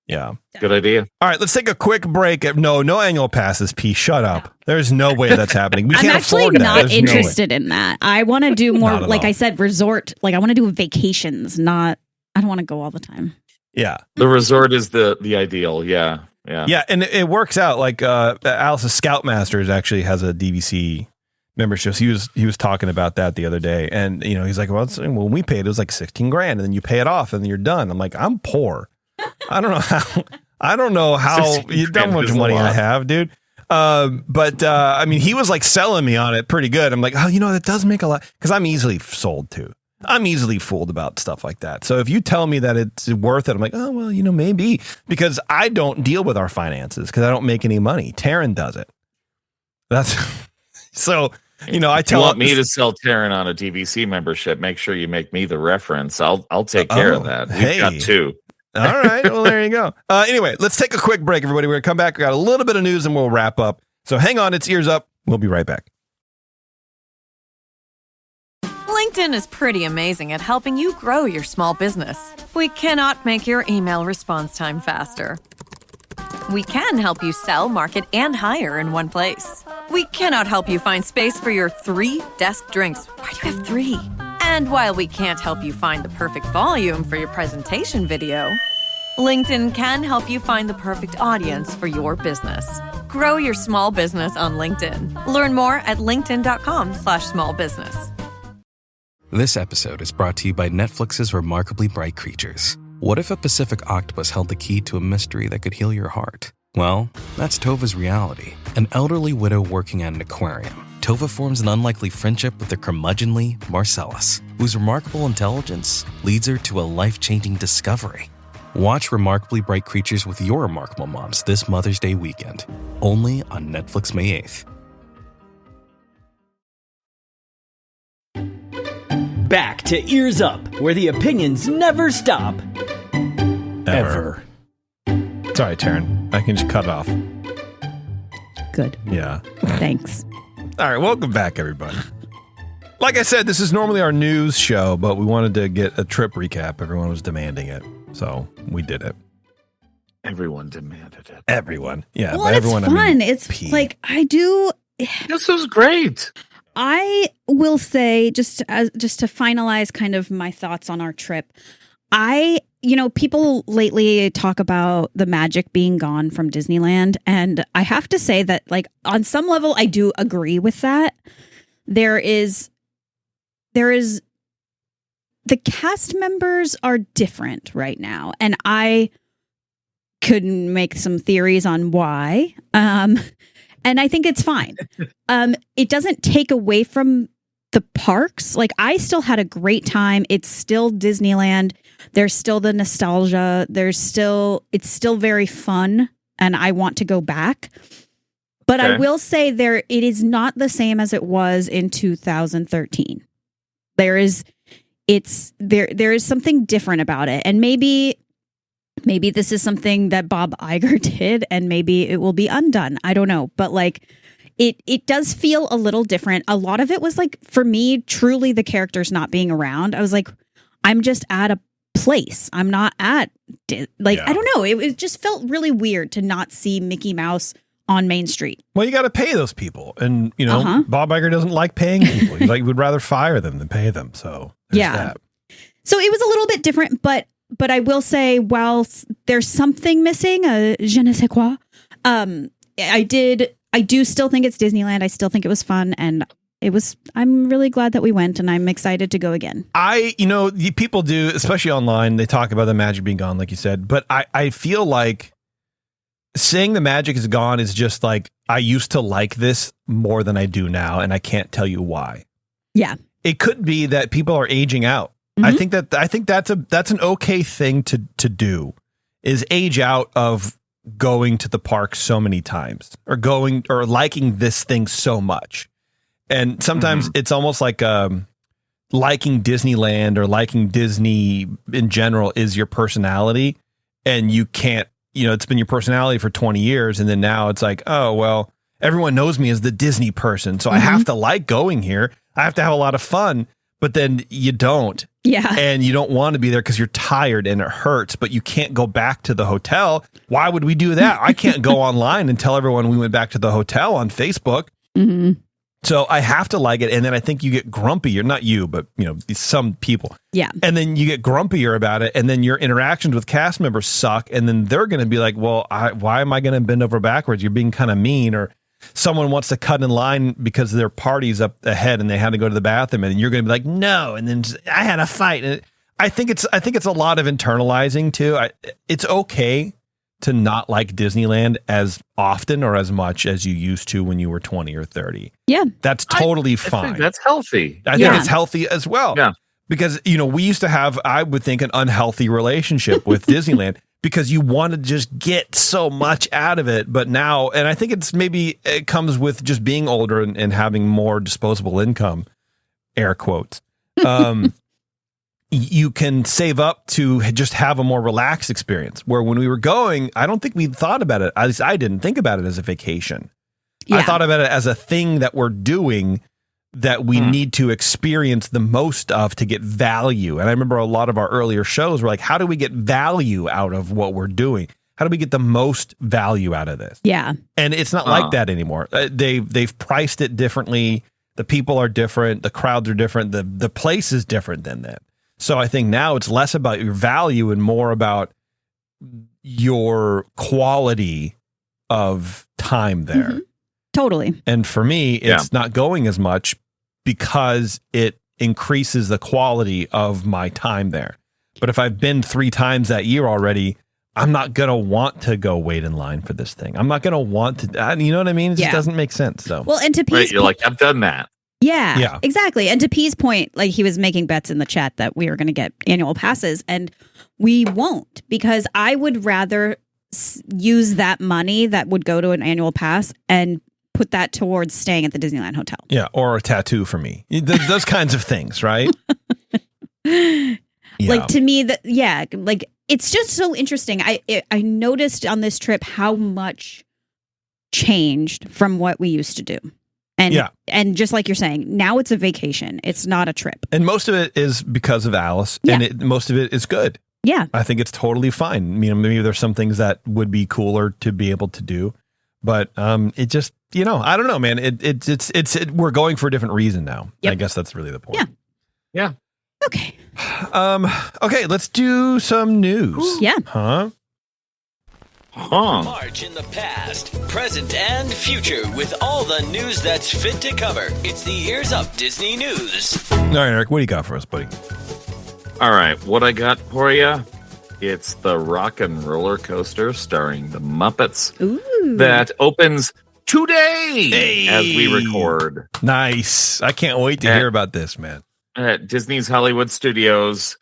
Yeah. Good idea. All right, let's take a quick break. No annual passes, P. Shut up. There's no way that's happening. We I'm can't actually afford that. not There's no way. interested in that. I want to do more, Not at like all. I said, resort. Like I want to do vacations, I don't want to go all the time. Yeah. The resort is the ideal. Yeah. Yeah. Yeah, and it works out. Like Alice's Scoutmasters actually has a DVC memberships. He was talking about that the other day, and he's like, well, when we paid, it was like $16,000, and then you pay it off, and then you're done. I'm like, I'm poor. I don't know how you how much money I have, dude. But I mean, he was like selling me on it pretty good. I'm like, oh, that does make a lot, because I'm easily sold too. I'm easily fooled about stuff like that. So if you tell me that it's worth it, I'm like, oh, well, maybe, because I don't deal with our finances because I don't make any money. Taryn does it. That's so. I tell you want me to sell Taryn on a DVC membership. Make sure you make me the reference. I'll take care of that. We've got 2. All right. Well, there you go. Anyway, let's take a quick break, everybody. We're going to come back. We got a little bit of news and we'll wrap up. So hang on. It's Ears Up. We'll be right back. LinkedIn is pretty amazing at helping you grow your small business. We cannot make your email response time faster. We can help you sell, market, and hire in one place. We cannot help you find space for your 3 desk drinks. Why do you have 3? And while we can't help you find the perfect volume for your presentation video, LinkedIn can help you find the perfect audience for your business. Grow your small business on LinkedIn. Learn more at linkedin.com/smallbusiness. This episode is brought to you by Netflix's Remarkably Bright Creatures. What if a Pacific octopus held the key to a mystery that could heal your heart? Well, that's Tova's reality. An elderly widow working at an aquarium. Tova forms an unlikely friendship with the curmudgeonly Marcellus, whose remarkable intelligence leads her to a life-changing discovery. Watch Remarkably Bright Creatures with your remarkable moms this Mother's Day weekend, only on Netflix May 8th. Back to Ears Up, where the opinions never stop. Ever. Sorry, Taryn. I can just cut it off. Good. Yeah. Thanks. All right. Welcome back, everybody. Like I said, this is normally our news show, but we wanted to get a trip recap. Everyone was demanding it. So we did it. Everyone demanded it. Everyone. Yeah. Well, everyone, it's fun. I mean, It's like I do. This was great. I will say, just to finalize kind of my thoughts on our trip, people lately talk about the magic being gone from Disneyland. And I have to say that, like, on some level, I do agree with that. There is the cast members are different right now. And I could make some theories on why. And I think it's fine. It doesn't take away from the parks. Like, I still had a great time. It's still Disneyland. There's still the nostalgia. It's still very fun, and I want to go back. But okay. I will say it is not the same as it was in 2013. There is something different about it, and maybe this is something that Bob Iger did, and maybe it will be undone. I don't know. But like, it does feel a little different. A lot of it was like, for me, truly the characters not being around. I was like, I'm just at a place. I'm not at, I don't know. It just felt really weird to not see Mickey Mouse on Main Street. Well, you got to pay those people. And, Bob Iger doesn't like paying people. He would rather fire them than pay them. So there's that. So it was a little bit different, but I will say, while there's something missing, je ne sais quoi, I do still think it's Disneyland. I still think it was fun, and I'm really glad that we went, and I'm excited to go again. People do, especially online, they talk about the magic being gone, like you said, but I feel like saying the magic is gone is just like, I used to like this more than I do now, and I can't tell you why. Yeah. It could be that people are aging out. Mm-hmm. I think that's an okay thing to do, is age out of going to the park so many times, or liking this thing so much. And sometimes it's almost like liking Disneyland or liking Disney in general is your personality, and you can't, it's been your personality for 20 years. And then now it's like, oh, well, everyone knows me as the Disney person. So I have to like going here. I have to have a lot of fun, but then you don't. Yeah. And you don't want to be there because you're tired and it hurts, but you can't go back to the hotel. Why would we do that? I can't go online and tell everyone we went back to the hotel on Facebook. Mm-hmm. So I have to like it. And then I think you get grumpier, not you, but some people. Yeah. And then you get grumpier about it. And then your interactions with cast members suck. And then they're going to be like, well, why am I going to bend over backwards? You're being kind of mean, or someone wants to cut in line because their party's up ahead and they had to go to the bathroom, and you're going to be like, no, and then I had a fight. And I think it's a lot of internalizing too. It's okay to not like Disneyland as often or as much as you used to when you were 20 or 30. Yeah. That's totally I fine. think that's healthy. I think it's healthy as well. Yeah. Because, we used to have, I would think, an unhealthy relationship with Disneyland because you want to just get so much out of it. But now, and I think it comes with just being older and having more disposable income, air quotes. You can save up to just have a more relaxed experience. Where when we were going, I don't think we thought about it. At least I didn't think about it as a vacation. Yeah. I thought about it as a thing that we're doing that we need to experience the most of to get value. And I remember a lot of our earlier shows were like, how do we get value out of what we're doing? How do we get the most value out of this? Yeah. And it's not like that anymore. They've priced it differently. The people are different. The crowds are different. The place is different than that. So I think now it's less about your value and more about your quality of time there. Mm-hmm. Totally. And for me, it's not going as much because it increases the quality of my time there. But if I've been 3 times that year already, I'm not going to want to go wait in line for this thing. I'm not going to want to, you know what I mean? It just doesn't make sense. So, well, and to P's you're like, I've done that. Yeah, exactly. And to P's point, like he was making bets in the chat that we were going to get annual passes, and we won't, because I would rather use that money that would go to an annual pass and put that towards staying at the Disneyland Hotel. Yeah, or a tattoo for me. Those kinds of things, right? Like to me, like it's just so interesting. I noticed on this trip how much changed from what we used to do. And just like you're saying, now it's a vacation. It's not a trip. And most of it is because of Alice, and most of it is good. Yeah. I think it's totally fine. Maybe there's some things that would be cooler to be able to do, but it just, I don't know, man. We're going for a different reason now. Yep. I guess that's really the point. Yeah. Okay. Okay, let's do some news. Yeah. March in the past, present, and future with all the news that's fit to cover. It's the EarzUp Disney News. All right, Eric, what do you got for us, buddy? All right, what I got for you, it's the Rock and Roller Coaster starring the Muppets that opens today as we record. Nice. I can't wait to hear about this, man. At Disney's Hollywood Studios.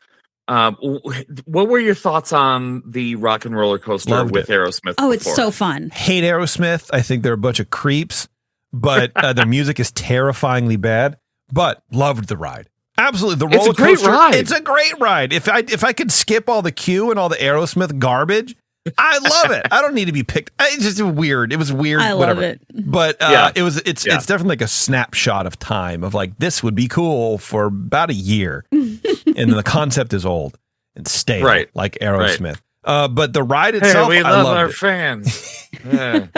What were your thoughts on the Rock and Roller Coaster with Aerosmith? Oh, it's so fun. Hate Aerosmith. I think they're a bunch of creeps, but their music is terrifyingly bad, but loved the ride. Absolutely. The roller coaster. Ride. It's a great ride. If I could skip all the queue and all the Aerosmith garbage, I love it. I don't need to be picked. It's just weird. It was weird. I whatever. love it. But it's definitely like a snapshot of time of like, this would be cool for about a year. And the concept is old and stale, like Aerosmith. Right. But the ride itself, we love our it. fans. You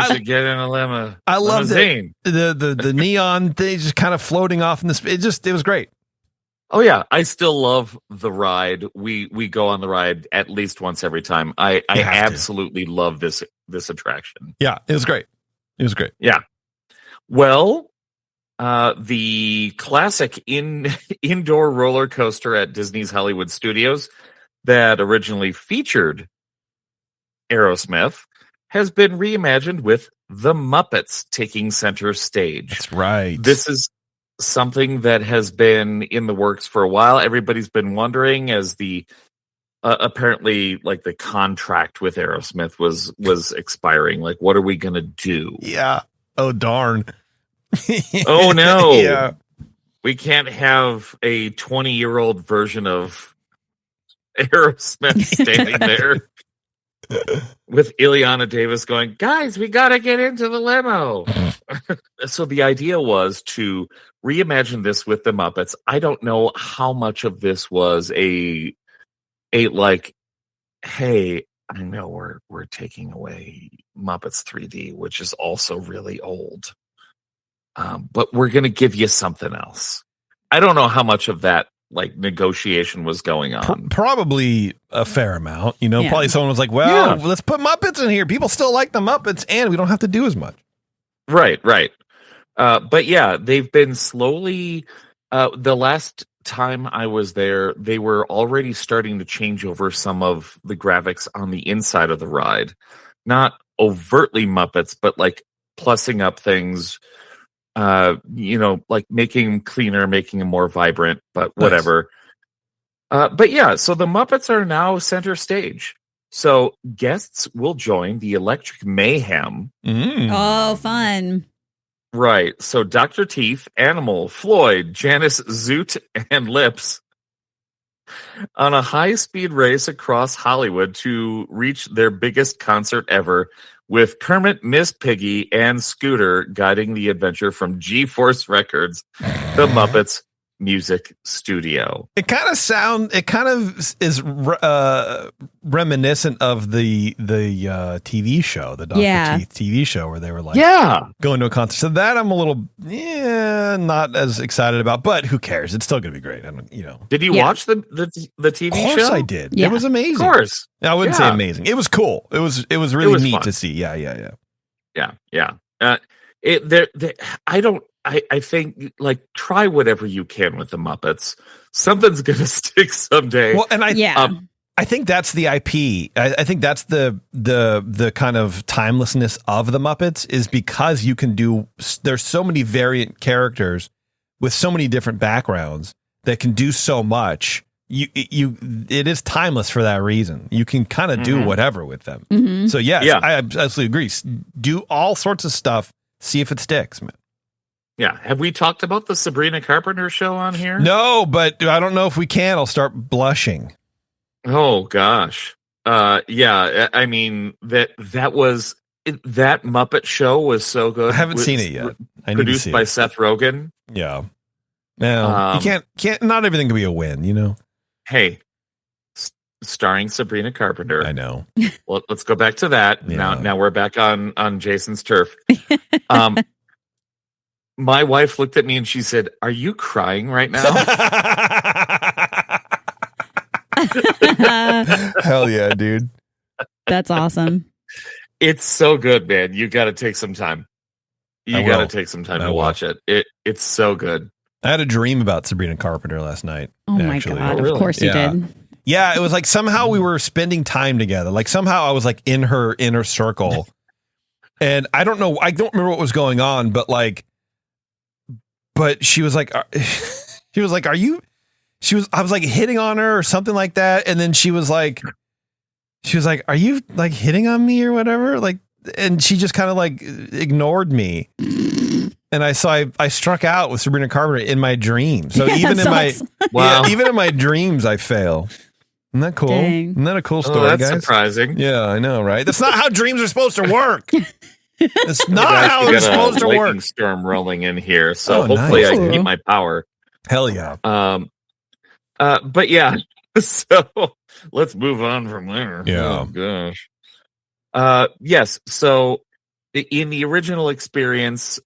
should get in a limo. I love the neon thing just kind of floating off in the. It was great. Oh yeah, I still love the ride. We go on the ride at least once every time. I absolutely love this attraction. Yeah, it was great. Yeah. Well, the classic indoor roller coaster at Disney's Hollywood Studios that originally featured Aerosmith has been reimagined with the Muppets taking center stage. That's right. This is something that has been in the works for a while. Everybody's been wondering, as the apparently like the contract with Aerosmith was expiring. Like, what are we gonna do? Yeah. Oh darn. Oh no. Yeah. We can't have a 20-year-old version of Aerosmith standing there with Ileana Davis going, guys, we got to get into the limo. So the idea was to reimagine this with the Muppets. I don't know how much of this was a like, hey, I know we're taking away Muppets 3D, which is also really old. But we're going to give you something else. I don't know how much of that like negotiation was going on. Probably a fair amount. Probably someone was like, well, let's put Muppets in here. People still like the Muppets and we don't have to do as much. Right. But yeah, they've been slowly. The last time I was there, they were already starting to change over some of the graphics on the inside of the ride. Not overtly Muppets, but like plussing up things, like making them cleaner, making them more vibrant, but whatever. But yeah, so the Muppets are now center stage. So guests will join the Electric Mayhem. Oh, fun. Right. So Dr. Teeth, Animal, Floyd, Janice, Zoot, and Lips on a high-speed race across Hollywood to reach their biggest concert ever, with Kermit, Miss Piggy, and Scooter guiding the adventure from G-Force Records, the Muppets Music Studio. It kind of is reminiscent of the TV show, the Dr. Teeth TV show, where they were like, going to a concert. So that I'm a little, not as excited about, but who cares? It's still going to be great. Did you watch the TV show? Of course I did. Yeah. It was amazing. Of course. I wouldn't say amazing. It was cool. It was really neat fun to see. Yeah. I think, like, try whatever you can with the Muppets. Something's going to stick someday. Well, and I think that's the IP. I think that's the kind of timelessness of the Muppets, is because you can there's so many variant characters with so many different backgrounds that can do so much. It is timeless for that reason. You can kind of do whatever with them. Mm-hmm. So yes, I absolutely agree. Do all sorts of stuff. See if it sticks, man. Yeah. Have we talked about the Sabrina Carpenter show on here? No, but I don't know if we can. I'll start blushing. Oh gosh. Yeah. I mean, that Muppet show was so good. I haven't seen it yet. Produced by Seth Rogen. Yeah. No, you can't. Not everything can be a win. Hey, starring Sabrina Carpenter. I know. Well, let's go back to that. Yeah. Now we're back on Jason's turf. My wife looked at me and she said, "Are you crying right now?" Hell yeah, dude. That's awesome. It's so good, man. You got to take some time. You got to take some time to watch it. It's so good. I had a dream about Sabrina Carpenter last night. Oh my God. Of course you did. Yeah, it was like somehow we were spending time together. Like somehow I was like in her inner circle. And I don't know. I don't remember what was going on, but she was like, are you, I was like hitting on her or something like that. And then she was like, are you like hitting on me or whatever? Like, and she just kind of like ignored me. And I struck out with Sabrina Carpenter in my dreams. So even in even in my dreams, I fail. Isn't that cool? Dang. Isn't that a cool story, that's guys? surprising. Yeah, I know, right? That's not how dreams are supposed to work. It's not how they're supposed to work. Storm rolling in here, so hopefully I can keep my power. Hell yeah. But yeah, so let's move on from there. Yeah. Oh gosh. Yes. So in the original experience,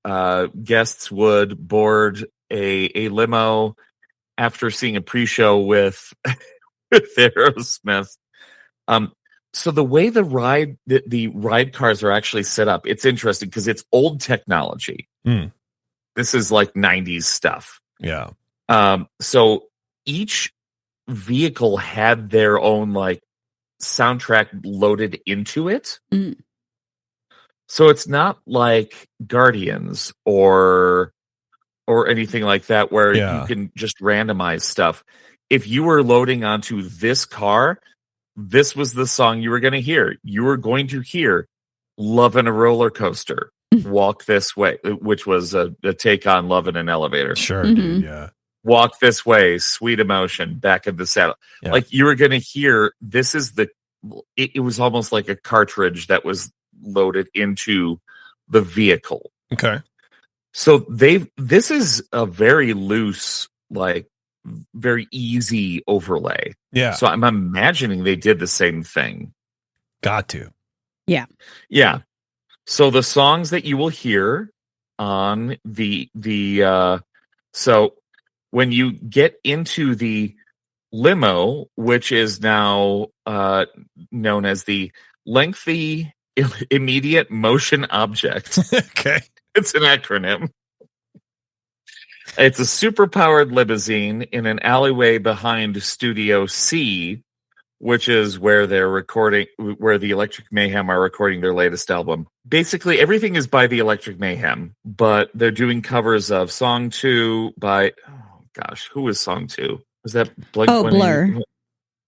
guests would board a limo after seeing a pre-show with Aerosmith. So the way the ride cars are actually set up, it's interesting because it's old technology. This is like 90s stuff. Yeah. So each vehicle had their own like soundtrack loaded into it. So it's not like Guardians or anything like that where you can just randomize stuff. If you were loading onto this car, this was the song you were going to hear. You were going to hear Love in a Roller Coaster, Walk This Way, which was a take on Love in an Elevator. Sure, dude, yeah. Walk This Way, Sweet Emotion, Back of the Saddle. Yeah. Like you were going to hear, this is it was almost like a cartridge that was loaded into the vehicle. Okay. So this is a very loose, like very easy overlay. Yeah. So I'm imagining they did the same thing. Got to. Yeah. Yeah. So the songs that you will hear on the so when you get into the limo, which is now known as the lengthy immediate motion object. Okay. It's an acronym. It's a super-powered limousine in an alleyway behind Studio C, which is where where the Electric Mayhem are recording their latest album. Basically, everything is by the Electric Mayhem, but they're doing covers of Song 2 by, oh gosh, who was Song 2? Was that Blur.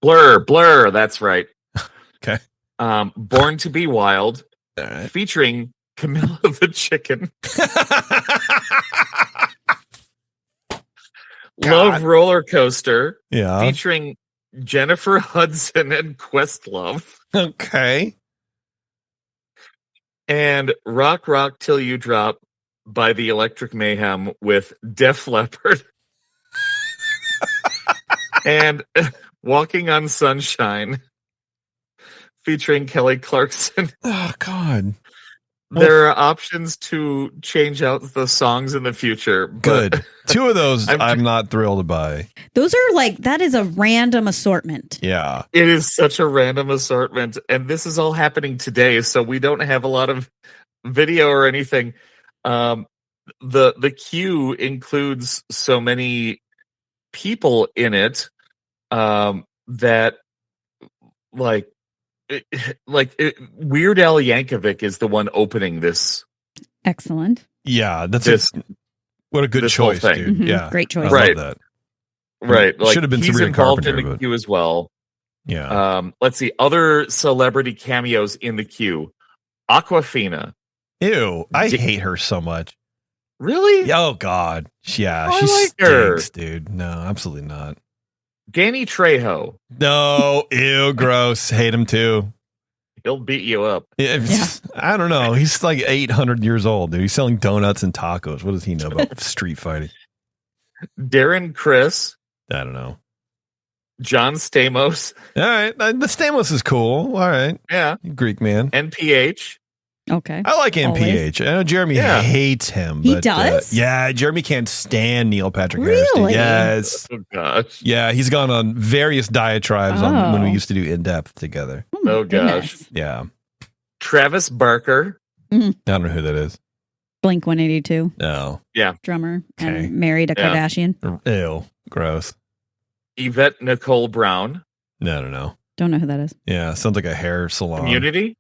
Blur, that's right. Okay. Born to Be Wild, right. Featuring Camilla the Chicken. Love Roller Coaster, featuring Jennifer Hudson and Questlove. Okay. And Rock Rock Till You Drop by the Electric Mayhem with Def Leppard. And Walking on Sunshine featuring Kelly Clarkson. Oh, God. There are options to change out the songs in the future. Good. Two of those I'm not thrilled by. Those are that is a random assortment. Yeah. It is such a random assortment. And this is all happening today, so we don't have a lot of video or anything. The queue includes so many people in it that Weird Al Yankovic is the one opening this. Excellent. Yeah, what a good choice, dude. Mm-hmm. Yeah, great choice. Right, love that. Right. Should have been he's Sabrina involved Carpenter, in the but- queue as well. Yeah. Let's see other celebrity cameos in the queue. Aquafina. Ew, I hate her so much. Really? Oh God. Yeah, I she like her. stinks, dude. No, absolutely not. Danny Trejo. No, ew, gross. Hate him too. He'll beat you up. Yeah. I don't know. He's like 800 years old, dude. He's selling donuts and tacos. What does he know about street fighting? Darren Criss. I don't know. John Stamos. All right. The Stamos is cool. All right. Yeah. Greek man. NPH. Okay. I like NPH. I know Jeremy hates him. He but, does? Yeah. Jeremy can't stand Neil Patrick Harris. Really? Yes. Oh, gosh. Yeah. He's gone on various diatribes on when we used to do In Depth together. Oh, gosh. Yeah. Travis Barker. Mm-hmm. I don't know who that is. Blink 182. No. Yeah. Drummer. Okay. And married a Kardashian. Ew. Gross. Yvette Nicole Brown. No, I don't know. Don't know who that is. Yeah. Sounds like a hair salon. Community?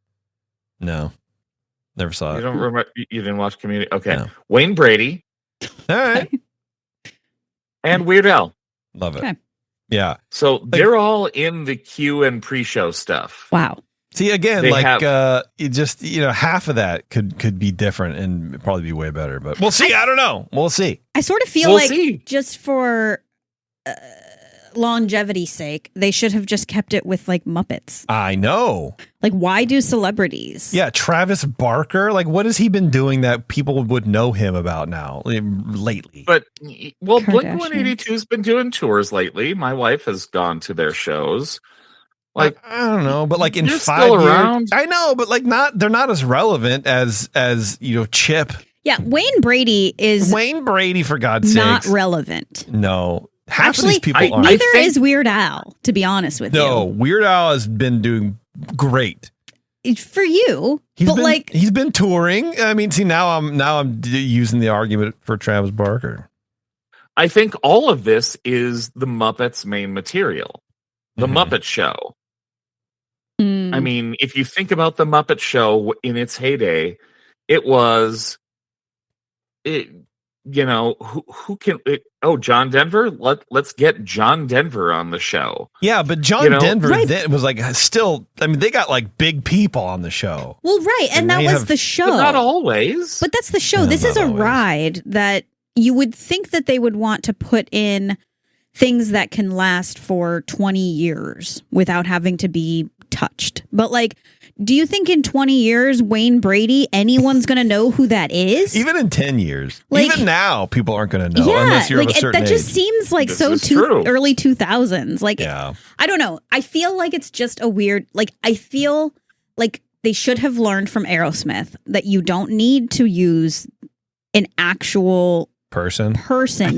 No. Never saw it. You don't remember? You didn't watch Community? Okay. No. Wayne Brady. All right. And Weird Al. Love it. Okay. Yeah. So they're all in the queue and pre-show stuff. Wow. See, again, They it just, half of that could be different and probably be way better, but we'll see. I don't know. We'll see. I sort of feel We'll see. just for longevity's sake, they should have just kept it with Muppets. I know. Why do celebrities? Yeah. Travis Barker. What has he been doing that people would know him about now lately? But, Blink Kardashians. 182 has been doing tours lately. My wife has gone to their shows. I don't know, but in they're 5 still years, around. I know, but they're not as relevant as Chip. Yeah, Wayne Brady is Wayne Brady, for God's not sakes. relevant. No. Half Actually, of these people aren't. neither is Weird Al, to be honest with No, you. Weird Al has been doing great. For you, He's been touring. I mean, see, now I'm using the argument for Travis Barker. I think all of this is the Muppets' main material. The Muppet Show. I mean, if you think about the Muppet Show in its heyday, it was, who can? John Denver. Let's get John Denver on the show. Yeah, but John Denver then was still. I mean, they got big people on the show. Well, right, and that was the show. But not always. But that's the show. No, this is not a always. ride that you would think that they would want to put in things that can last for 20 years without having to be touched. But do you think in 20 years, Wayne Brady, anyone's going to know who that is? Even in 10 years. Even now, people aren't going to know Yeah, unless you're of a certain that age. just seems This so is true. early 2000s. Yeah. I don't know. I feel like it's just a weird, I feel like they should have learned from Aerosmith that you don't need to use an actual person.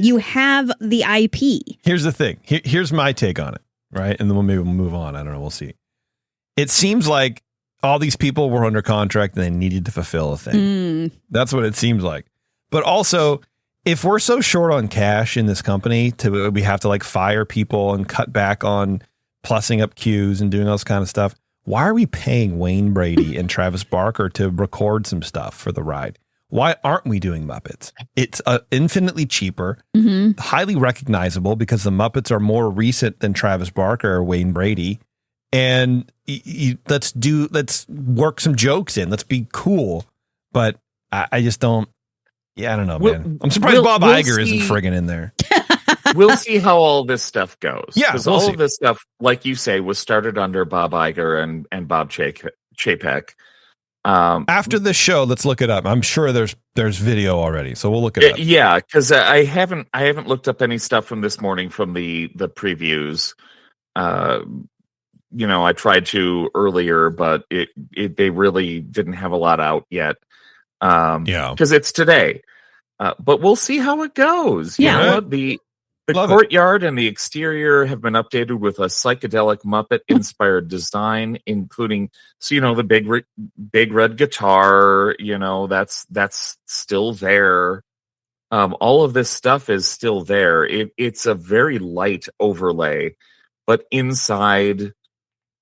You have the IP. Here's the thing. Here's my take on it, right? And then maybe we'll move on. I don't know. We'll see. It seems like all these people were under contract and they needed to fulfill a thing. That's what it seems like. But also, if we're so short on cash in this company, we have to like fire people and cut back on plussing up queues and doing all this kind of stuff. Why are we paying Wayne Brady and Travis Barker to record some stuff for the ride? Why aren't we doing Muppets? It's infinitely cheaper, highly recognizable because the Muppets are more recent than Travis Barker or Wayne Brady. And let's work some jokes in. Let's be cool. But I just don't. Yeah, I don't know, man. I'm surprised Bob Iger isn't friggin' in there. We'll see how all this stuff goes. Yeah, because all of this stuff, like you say, was started under Bob Iger and Bob Chapek. After the show, let's look it up. I'm sure there's video already, so we'll look it up. Yeah, because I haven't looked up any stuff from this morning from the previews. I tried to earlier, but they really didn't have a lot out yet. Because it's today. But we'll see how it goes. You know what? The courtyard and the exterior have been updated with a psychedelic Muppet-inspired design, including, the big red guitar. That's still there. All of this stuff is still there. It's a very light overlay, but inside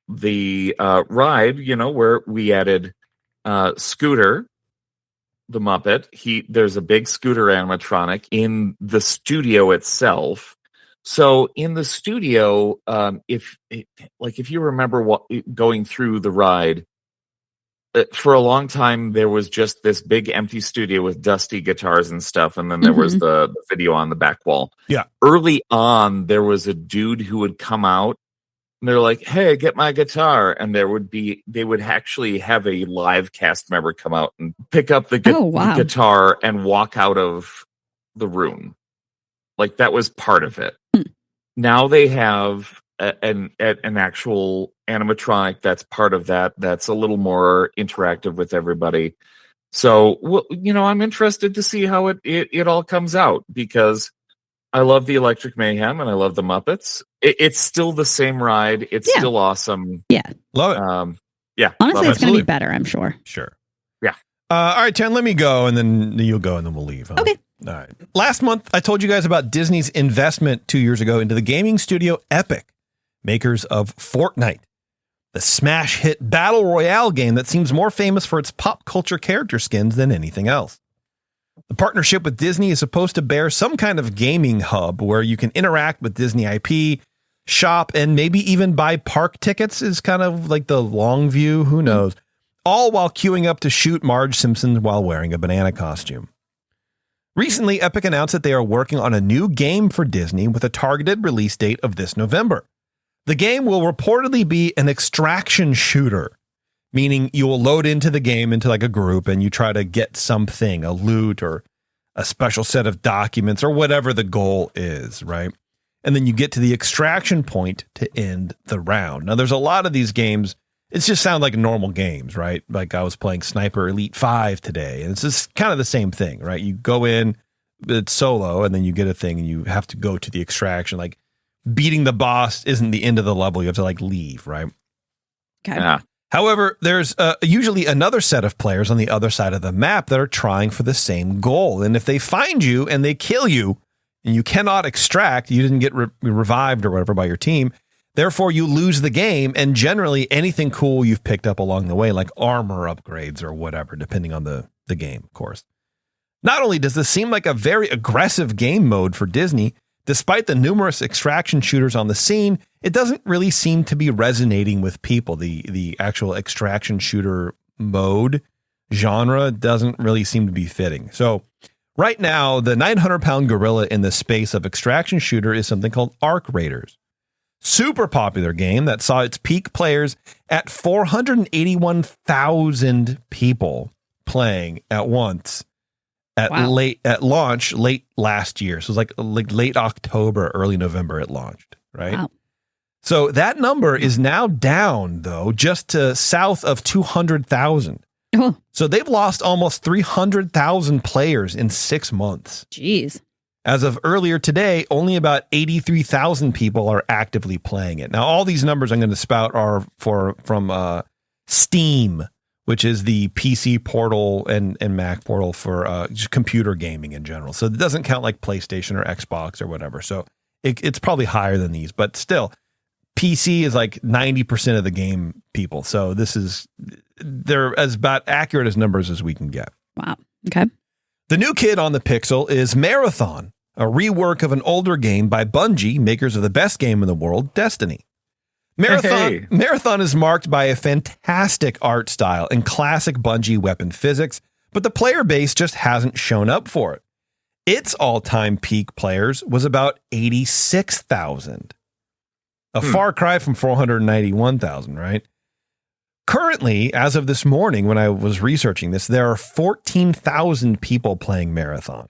the ride, where we added Scooter, the Muppet, there's a big Scooter animatronic in the studio itself. So in the studio, if you remember going through the ride, for a long time there was just this big empty studio with dusty guitars and stuff, and then there was the video on the back wall. Yeah. Early on, there was a dude who would come out. And they're like, "Hey, get my guitar," and they would actually have a live cast member come out and pick up the guitar and walk out of the room. Like that was part of it. Now they have an actual animatronic that's part of that. That's a little more interactive with everybody. So, I'm interested to see how it all comes out, because I love the Electric Mayhem and I love the Muppets. It's still the same ride. It's still awesome. Yeah. Love it. Yeah. Honestly, it's going to be better, I'm sure. Sure. Yeah. All right, Jen, let me go and then you'll go and then we'll leave. Huh? Okay. All right. Last month, I told you guys about Disney's investment 2 years ago into the gaming studio Epic, makers of Fortnite, the smash hit battle royale game that seems more famous for its pop culture character skins than anything else. The partnership with Disney is supposed to bear some kind of gaming hub where you can interact with Disney IP, shop, and maybe even buy park tickets is kind of like the long view. Who knows? All while queuing up to shoot Marge Simpson while wearing a banana costume. Recently, Epic announced that they are working on a new game for Disney with a targeted release date of this November. The game will reportedly be an extraction shooter, meaning you will load into the game into like a group and you try to get something, a loot or a special set of documents or whatever the goal is, right? And then you get to the extraction point to end the round. Now, there's a lot of these games. It just sound like normal games, right? Like I was playing Sniper Elite 5 today, and it's just kind of the same thing, right? You go in, it's solo, and then you get a thing and you have to go to the extraction. Like beating the boss isn't the end of the level. You have to like leave, right? Okay. Yeah. However, there's usually another set of players on the other side of the map that are trying for the same goal. And if they find you and they kill you and you cannot extract, you didn't get revived or whatever by your team, therefore you lose the game. And generally anything cool you've picked up along the way, like armor upgrades or whatever, depending on the game, of course. Not only does this seem like a very aggressive game mode for Disney, despite the numerous extraction shooters on the scene, it doesn't really seem to be resonating with people. The actual extraction shooter mode genre doesn't really seem to be fitting. So right now, the 900-pound gorilla in the space of extraction shooter is something called Arc Raiders. Super popular game that saw its peak players at 481,000 people playing at once at launch late last year. So it was like late October, early November it launched, right? Wow. So that number is now down, though, just to south of 200,000. Oh. So they've lost almost 300,000 players in 6 months. Jeez. As of earlier today, only about 83,000 people are actively playing it. Now, all these numbers I'm going to spout are from Steam, which is the PC portal and Mac portal for just computer gaming in general. So it doesn't count like PlayStation or Xbox or whatever. So it's probably higher than these, but still, PC is like 90% of the game people. So they're as about accurate as numbers as we can get. Wow. Okay. The new kid on the Pixel is Marathon, a rework of an older game by Bungie, makers of the best game in the world, Destiny. Marathon is marked by a fantastic art style and classic Bungie weapon physics, but the player base just hasn't shown up for it. Its all-time peak players was about 86,000. A far cry from 491,000, right? Currently, as of this morning, when I was researching this, there are 14,000 people playing Marathon.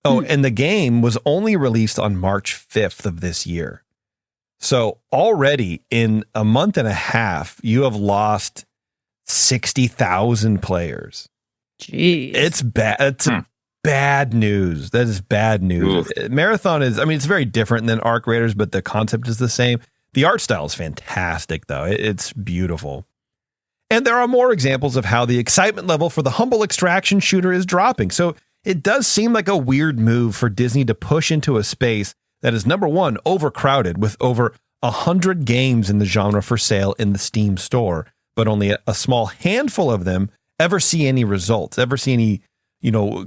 Oh, and the game was only released on March 5th of this year. So already in a month and a half, you have lost 60,000 players. Jeez. It's bad. It's bad news. That is bad news. Oof. Marathon is, I mean, it's very different than Arc Raiders, but the concept is the same. The art style is fantastic, though. It's beautiful. And there are more examples of how the excitement level for the humble extraction shooter is dropping. So it does seem like a weird move for Disney to push into a space that is, number one, overcrowded with over 100 games in the genre for sale in the Steam store, but only a small handful of them ever see any results, ever see any,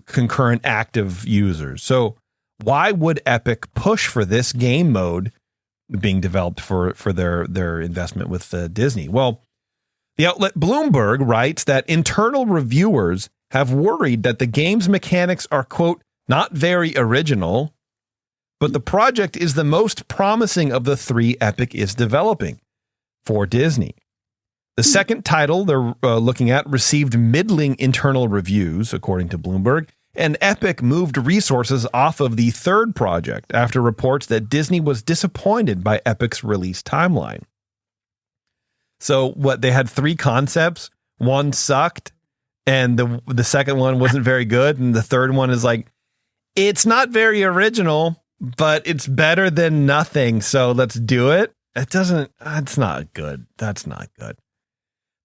concurrent active users. So why would Epic push for this game mode being developed for their investment with Disney? Well, the outlet Bloomberg writes that internal reviewers have worried that the game's mechanics are, quote, not very original, but the project is the most promising of the three Epic is developing for Disney. The second title they're looking at received middling internal reviews, according to Bloomberg, and Epic moved resources off of the third project after reports that Disney was disappointed by Epic's release timeline. So they had three concepts. One sucked, and the second one wasn't very good, and the third one is like, it's not very original, but it's better than nothing, so let's do it. It's not good. That's not good.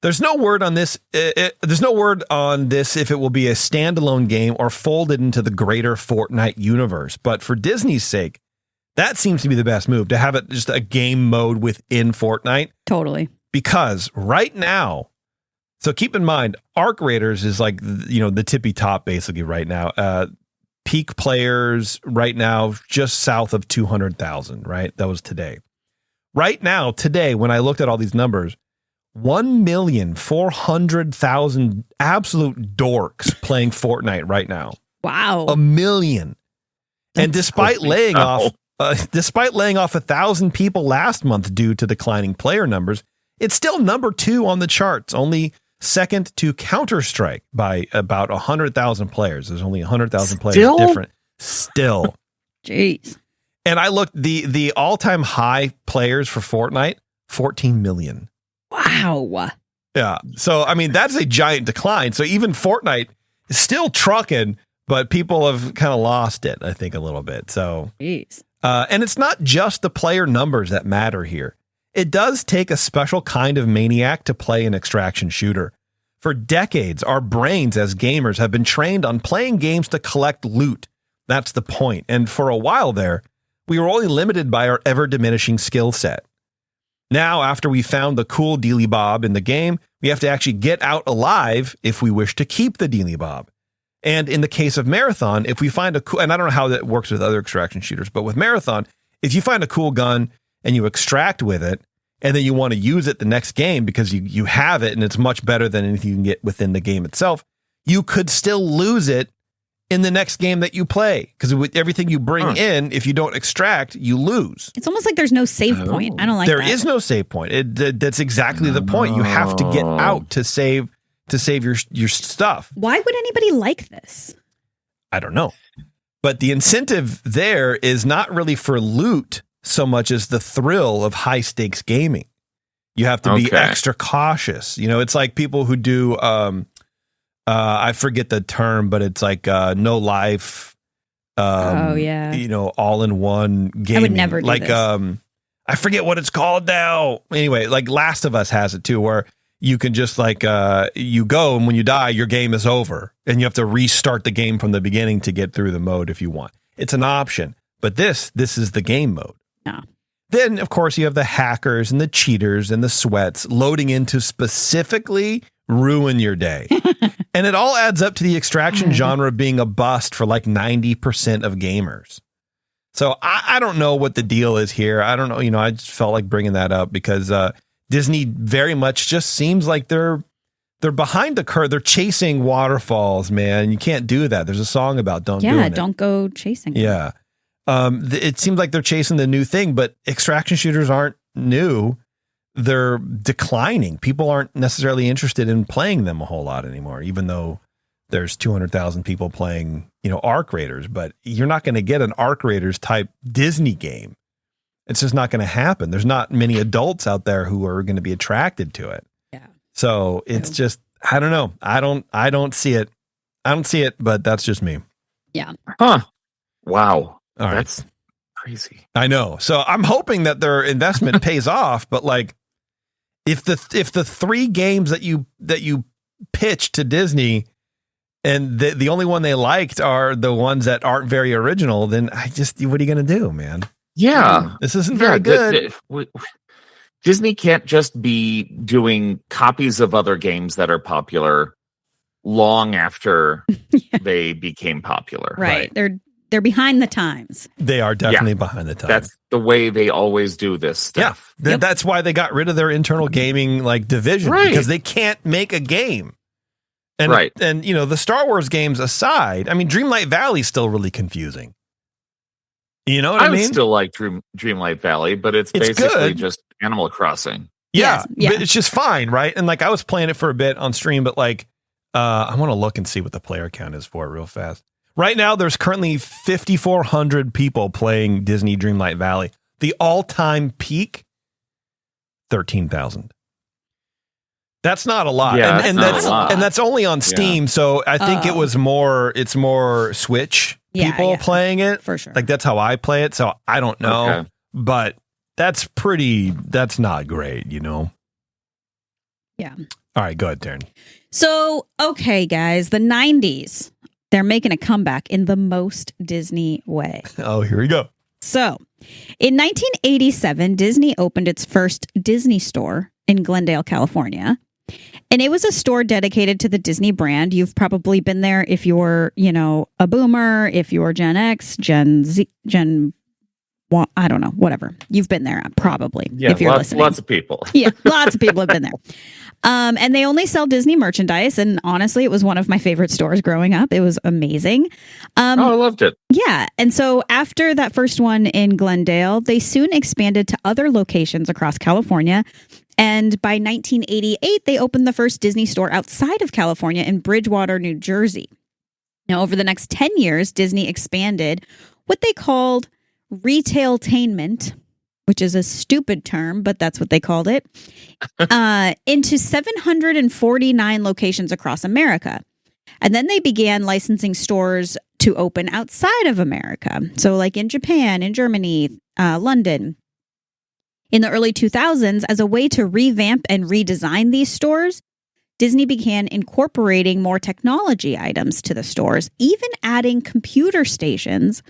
There's no word on this. There's no word on this if it will be a standalone game or folded into the greater Fortnite universe. But for Disney's sake, that seems to be the best move, to have it just a game mode within Fortnite. Totally. Because right now, so keep in mind, Arc Raiders is like, the tippy top basically right now. Peak players right now, just south of 200,000, right? That was today. Right now, today, when I looked at all these numbers, 1,400,000 absolute dorks playing Fortnite right now. Wow. 1 million. And despite laying off 1,000 people last month due to declining player numbers, it's still number 2 on the charts, only second to Counter-Strike by about 100,000 players. There's only 100,000 players different. Still. Jeez. And I looked, the all-time high players for Fortnite, 14 million. Wow. Yeah. So, I mean, that's a giant decline. So even Fortnite is still trucking, but people have kind of lost it, I think, a little bit. So, jeez. And it's not just the player numbers that matter here. It does take a special kind of maniac to play an extraction shooter. For decades, our brains as gamers have been trained on playing games to collect loot. That's the point. And for a while there, we were only limited by our ever-diminishing skill set. Now, after we found the cool Dealy Bob in the game, we have to actually get out alive if we wish to keep the Dealy Bob. And in the case of Marathon, if we find a cool, and I don't know how that works with other extraction shooters, but with Marathon, if you find a cool gun and you extract with it, and then you want to use it the next game because you have it and it's much better than anything you can get within the game itself, you could still lose it in the next game that you play. Because with everything you bring in, if you don't extract, you lose. It's almost like there's no save point. I don't like that. There is no save point. That's exactly the point. You have to get out to save your stuff. Why would anybody like this? I don't know. But the incentive there is not really for loot so much as the thrill of high stakes gaming. You have to be extra cautious. It's like people who do, I forget the term, but it's like no life. All in one gaming. I would never do this. I forget what it's called now. Anyway, like Last of Us has it too, where you can just like you go, and when you die, your game is over, and you have to restart the game from the beginning to get through the mode if you want. It's an option, but this is the game mode. Yeah. Then, of course, you have the hackers and the cheaters and the sweats loading in to specifically ruin your day. And it all adds up to the extraction genre being a bust for like 90% of gamers. So I don't know what the deal is here. I don't know. I just felt like bringing that up because Disney very much just seems like they're behind the curve. They're chasing waterfalls, man. You can't do that. There's a song about don't go chasing. Yeah. It seems like they're chasing the new thing, but extraction shooters aren't new. They're declining. People aren't necessarily interested in playing them a whole lot anymore, even though there's 200,000 people playing, Arc Raiders, but you're not going to get an Arc Raiders type Disney game. It's just not going to happen. There's not many adults out there who are going to be attracted to it. Yeah. So it's just, I don't know. I don't see it. I don't see it, but that's just me. Yeah. Huh. Wow. All right. That's crazy. I know. So I'm hoping that their investment pays off, but like if the 3 games that you pitched to Disney and the only one they liked are the ones that aren't very original, then what are you going to do, man? Yeah. This isn't very good. Disney can't just be doing copies of other games that are popular long after they became popular. Right. They're behind the times. They are definitely behind the times. That's the way they always do this stuff. Yeah. That's why they got rid of their internal gaming division, because they can't make a game. And, and the Star Wars games aside, I mean, Dreamlight Valley's still really confusing. You know what I mean? I still like Dreamlight Valley, but it's basically good. Just Animal Crossing. Yeah, but it's just fine, right? And I was playing it for a bit on stream, but I want to look and see what the player count is for it real fast. Right now, there's currently 5,400 people playing Disney Dreamlight Valley. The all-time peak, 13,000. That's not a lot. Yeah, and that's only on Steam. So I think it's more Switch people playing it. For sure. That's how I play it. So I don't know. Okay. But that's not great, Yeah. All right, go ahead, Taryn. So, okay, guys, the 90s, they're making a comeback in the most Disney way. Oh, here we go. So, in 1987, Disney opened its first Disney store in Glendale, California. And it was a store dedicated to the Disney brand. You've probably been there if you're, a boomer, if you're Gen X, Gen Z, well, I don't know, whatever. You've been there probably if you're listening. Lots of people. Yeah, lots of people have been there. And they only sell Disney merchandise. And honestly, it was one of my favorite stores growing up. It was amazing. I loved it. Yeah. And so after that first one in Glendale, they soon expanded to other locations across California. And by 1988, they opened the first Disney store outside of California in Bridgewater, New Jersey. Now, over the next 10 years, Disney expanded what they called retailtainment, which is a stupid term, but that's what they called it, into 749 locations across America. And then they began licensing stores to open outside of America. So like in Japan, in Germany, London. In the early 2000s, as a way to revamp and redesign these stores, Disney began incorporating more technology items to the stores, even adding computer stations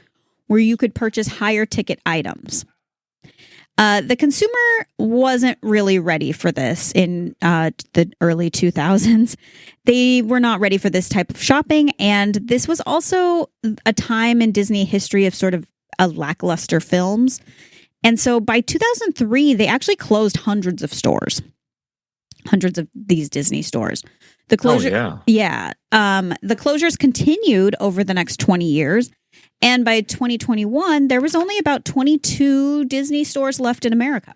where you could purchase higher ticket items. The consumer wasn't really ready for this in the early 2000s. They were not ready for this type of shopping. And this was also a time in Disney history of sort of a lackluster films. And so by 2003, they actually closed hundreds of stores, hundreds of these Disney stores. The closure, the closures continued over the next 20 years. And by 2021, there was only about 22 Disney stores left in America.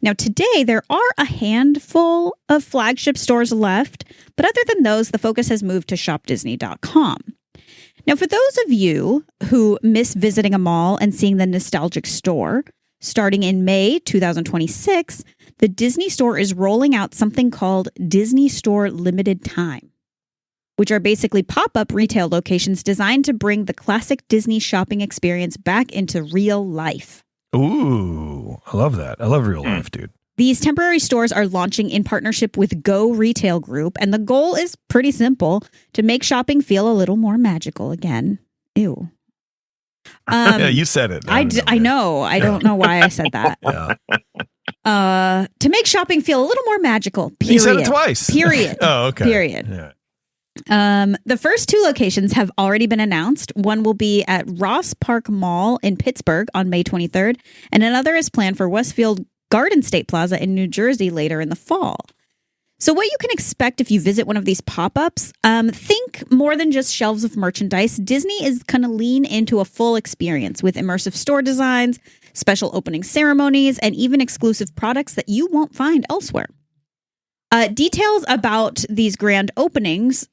Now, today, there are a handful of flagship stores left, but other than those, the focus has moved to shopdisney.com. Now, for those of you who miss visiting a mall and seeing the nostalgic store, starting in May 2026, the Disney Store is rolling out something called Disney Store Limited Time, which are basically pop-up retail locations designed to bring the classic Disney shopping experience back into real life. Ooh, I love that. I love real life, dude. These temporary stores are launching in partnership with Go Retail Group, and the goal is pretty simple: to make shopping feel a little more magical again. Ew. Yeah, you said it. I know. I don't know why I said that. To make shopping feel a little more magical. Period. You said it twice. Period. Oh, okay. Period. Yeah. The first 2 locations have already been announced. One will be at Ross Park Mall in Pittsburgh on May 23rd, and another is planned for Westfield Garden State Plaza in New Jersey later in the fall. So what you can expect if you visit one of these pop-ups, think more than just shelves of merchandise. Disney is going to lean into a full experience with immersive store designs, special opening ceremonies, and even exclusive products that you won't find elsewhere. Details about these grand openings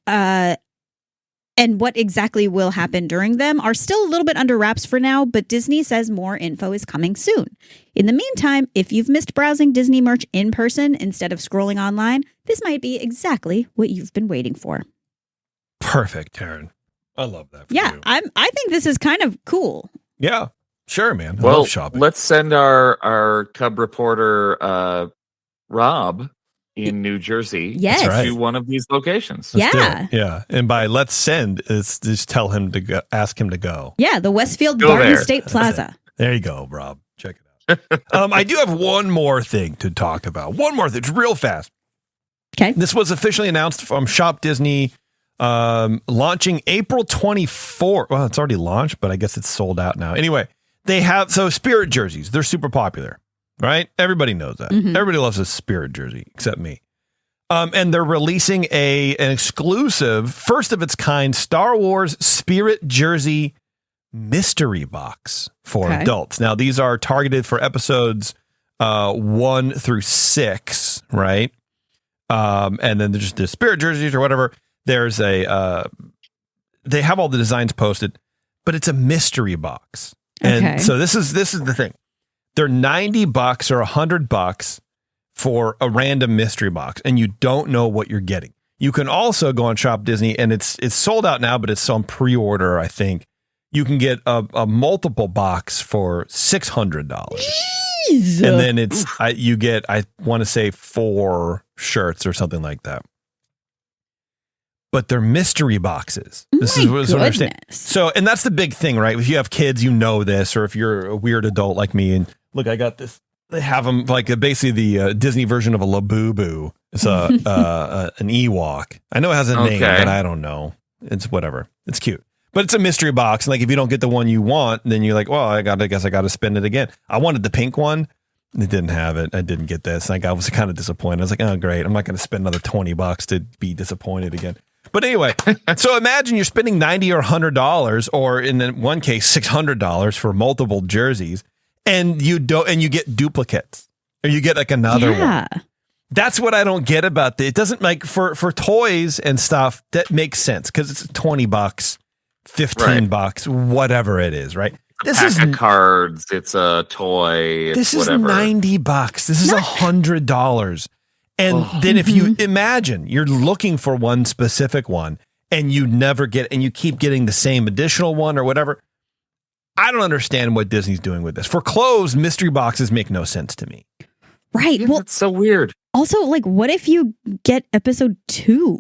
and what exactly will happen during them are still a little bit under wraps for now, but Disney says more info is coming soon. In the meantime, if you've missed browsing Disney merch in person instead of scrolling online, this might be exactly what you've been waiting for. Perfect, Taryn. I love that. Yeah, I think this is kind of cool. Yeah, sure, man. I Well, love shopping. let's send our Cub reporter, Rob, in New Jersey to one of these locations. Yeah. And by let's send, it's just tell him to go, ask him to go. Yeah, the Westfield Garden State Plaza. There you go, Rob. Check it out. I do have one more thing to talk about. One more thing, it's real fast. Okay. This was officially announced from Shop Disney, launching April 24th. Well, it's already launched, but I guess it's sold out now. Anyway, they have Spirit jerseys. They're super popular. Right? Everybody knows that. Mm-hmm. Everybody loves a Spirit jersey, except me. And they're releasing an exclusive, first of its kind, Star Wars Spirit jersey mystery box for adults. Now, these are targeted for episodes 1 through 6, right? And then there's just the Spirit jerseys or whatever. There's they have all the designs posted, but it's a mystery box. And so this is the thing. They're $90 or $100 for a random mystery box, and you don't know what you're getting. You can also go on Shop Disney, and it's sold out now, but it's on pre-order, I think. You can get a multiple box for $600. Jeez. And then you get, I want to say, 4 shirts or something like that. But they're mystery boxes. This is what I understand. So, and that's the big thing, right? If you have kids, you know this, or if you're a weird adult like me, and look, I got this. They have them like basically the Disney version of a Labubu. It's an Ewok. I know it has a name, but I don't know. It's whatever. It's cute, but it's a mystery box. And like, if you don't get the one you want, then you're like, well, I guess I got to spend it again. I wanted the pink one. It didn't have it. I didn't get this. Like, I was kind of disappointed. I was like, oh, great. I'm not going to spend another $20 to be disappointed again. But anyway, so imagine you're spending $90 or $100, or in one case, $600 for multiple jerseys, and you get duplicates, or you get like another one. That's what I don't get about it. It doesn't like for toys and stuff that makes sense because it's $20, $15, whatever it is, right? This is cards. It's a toy. This is $90. This is $100. And then if you imagine you're looking for one specific one and you never get, and you keep getting the same additional one or whatever, I don't understand what Disney's doing with this. For clothes, mystery boxes make no sense to me. Right. Yeah, well, it's so weird. Also, like, what if you get episode 2?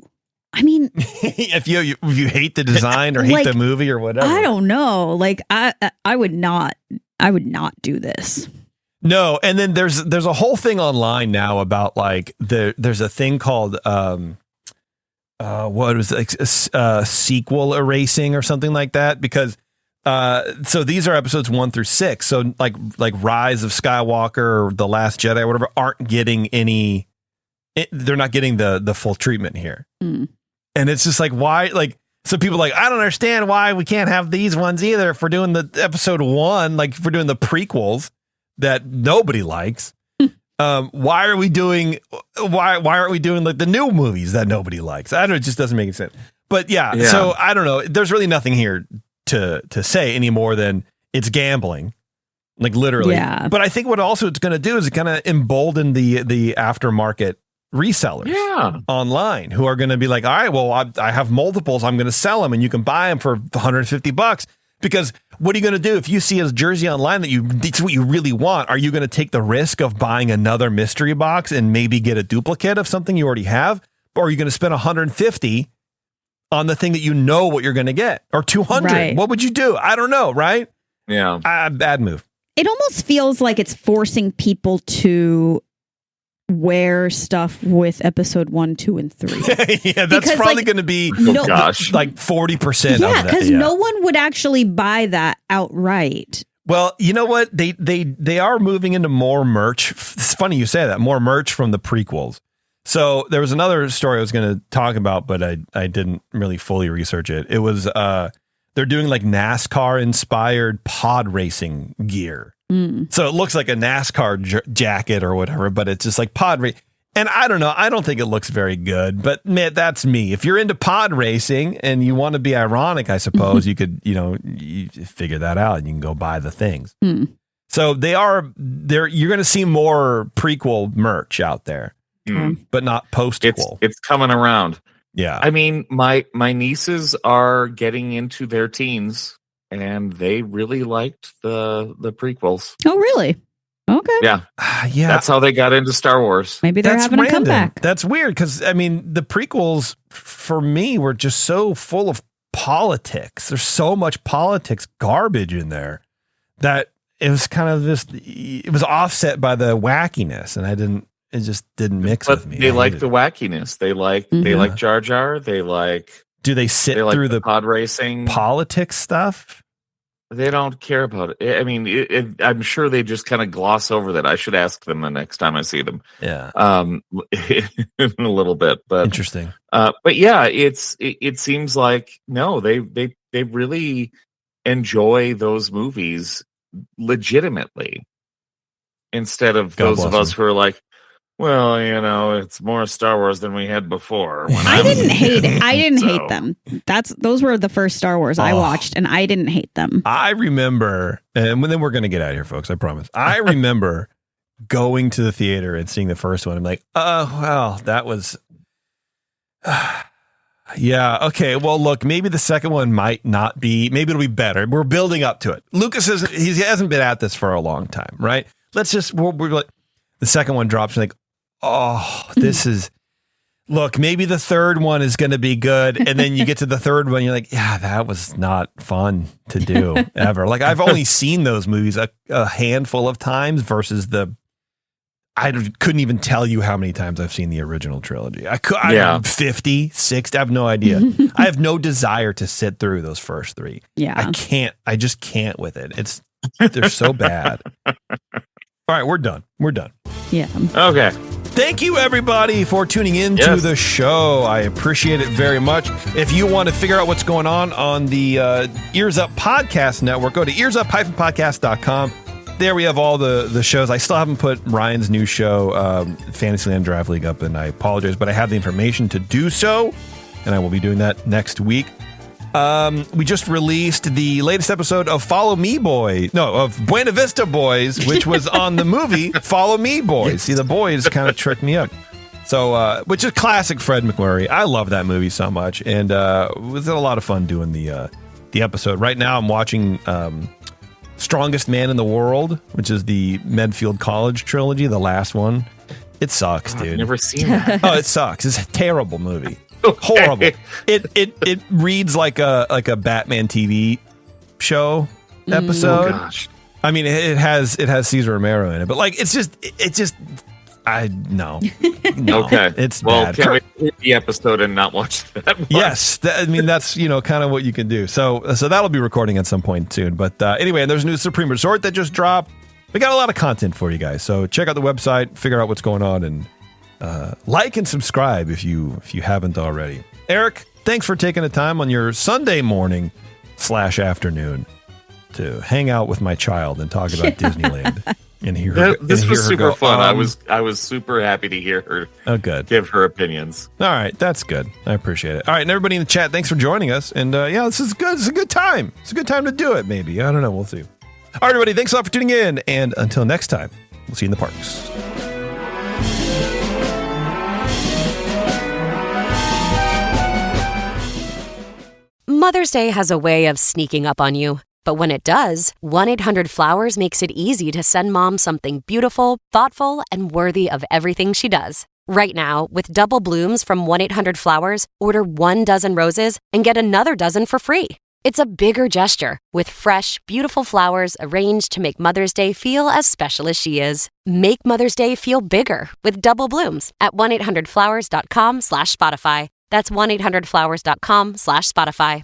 I mean, if you hate the design or hate the movie or whatever, I don't know. Like, I would not do this. No, and then there's a whole thing online now about like there's a thing called what was it, like sequel erasing or something like that, because so these are episodes 1 through 6. So like Rise of Skywalker or The Last Jedi or whatever aren't getting any. They're not getting the full treatment here, and it's just like, why? Like, so people are like, I don't understand why we can't have these ones either. If we're doing the episode 1, like if we're doing the prequels that nobody likes, why aren't we doing like the new movies that nobody likes? I don't know, it just doesn't make any sense. But yeah, so I don't know. There's really nothing here to say any more than it's gambling, like literally. Yeah. But I think what also it's going to do is it's going to embolden the aftermarket resellers online who are going to be like, all right, well, I have multiples. I'm going to sell them and you can buy them for $150. Because what are you going to do if you see a jersey online that it's what you really want? Are you going to take the risk of buying another mystery box and maybe get a duplicate of something you already have? Or are you going to spend $150 on the thing that you know what you're going to get, or $200? Right. What would you do? I don't know. Right? Yeah. Bad move. It almost feels like it's forcing people to wear stuff with episode 1, 2, and 3. Yeah, that's because, probably like, going to be no- like 40% Yeah, of that. because no one would actually buy that outright. Well, you know what? They are moving into more merch. It's funny you say that. More merch from the prequels. So there was another story I was going to talk about, but I didn't really fully research it. It was they're doing like NASCAR inspired pod racing gear. So it looks like a NASCAR jacket or whatever, but it's just like pod racing. And I don't know. I don't think it looks very good, but man, that's me. If you're into pod racing and you want to be ironic, I suppose you could, you figure that out and you can go buy the things. So you're going to see more prequel merch out there, but not post-quel. It's coming around. Yeah. I mean, my nieces are getting into their teens and they really liked the prequels. Oh, really? Okay. Yeah. Yeah. That's how they got into Star Wars. Maybe they're having a comeback. That's weird because, I mean, the prequels for me were just so full of politics. There's so much politics garbage in there that it was kind of it was offset by the wackiness, and it just didn't mix with me. They like the wackiness. They like Jar Jar. Do they sit through the pod racing politics stuff? They don't care about it. I mean, I'm sure they just kind of gloss over that. I should ask them the next time I see them. Yeah. In a little bit, but interesting. But yeah, it seems like no, they really enjoy those movies legitimately, instead of those of us who are like, well, it's more Star Wars than we had before. I didn't hate them. Those were the first Star Wars I watched, and I didn't hate them. I remember, and then we're going to get out of here, folks. I promise. I remember going to the theater and seeing the first one. I'm like, oh, well, that was, yeah, okay. Well, look, maybe the second one might not be. Maybe it'll be better. We're building up to it. Lucas he hasn't been at this for a long time, right? We're like, the second one drops. Like, oh, this is, look, maybe the third one is going to be good. And then you get to the third one, you're like, yeah, that was not fun to do ever. Like, I've only seen those movies a handful of times versus I couldn't even tell you how many times I've seen the original trilogy. I 50, 60, I have no idea. I have no desire to sit through those first three. Yeah. I just can't with it. They're so bad. All right, we're done. Yeah. Okay. Thank you, everybody, for tuning in to the show. I appreciate it very much. If you want to figure out what's going on the EarzUp Podcast Network, go to earsup-podcast.com. There we have all the shows. I still haven't put Ryan's new show, Fantasyland Draft League, up, and I apologize, but I have the information to do so, and I will be doing that next week. We just released the latest episode of of Buena Vista Boys, which was on the movie Follow Me Boys. See, the boys kind of tricked me up. So, which is classic Fred McMurray. I love that movie so much, and it was a lot of fun doing the episode. Right now, I'm watching Strongest Man in the World, which is the Medfield College trilogy, the last one. It sucks, dude. I've never seen that. Oh, it sucks. It's a terrible movie. Horrible. It reads like a Batman TV show episode. Oh, gosh. I mean, it has Cesar Romero in it, but like it's just no. Okay. It's well, bad. Can we hear the episode and not watch that one? Yes, that's kind of what you can do. So that'll be recording at some point soon. But anyway, and there's a new Supreme Resort that just dropped. We got a lot of content for you guys. So check out the website, figure out what's going on, and like and subscribe if you haven't already. Eric, thanks for taking the time on your Sunday morning / afternoon to hang out with my child and talk about Disneyland. And this was super fun. I was super happy to hear her. Oh, good. Give her opinions. All right, that's good. I appreciate it. All right, and everybody in the chat, thanks for joining us. And this is good. It's a good time. It's a good time to do it. Maybe, I don't know. We'll see. All right, everybody, thanks a lot for tuning in. And until next time, we'll see you in the parks. Mother's Day has a way of sneaking up on you. But when it does, 1-800-Flowers makes it easy to send Mom something beautiful, thoughtful, and worthy of everything she does. Right now, with double blooms from 1-800-Flowers, order 1 dozen roses and get another dozen for free. It's a bigger gesture with fresh, beautiful flowers arranged to make Mother's Day feel as special as she is. Make Mother's Day feel bigger with double blooms at 1-800-Flowers.com/Spotify. That's 1-800-Flowers.com/Spotify.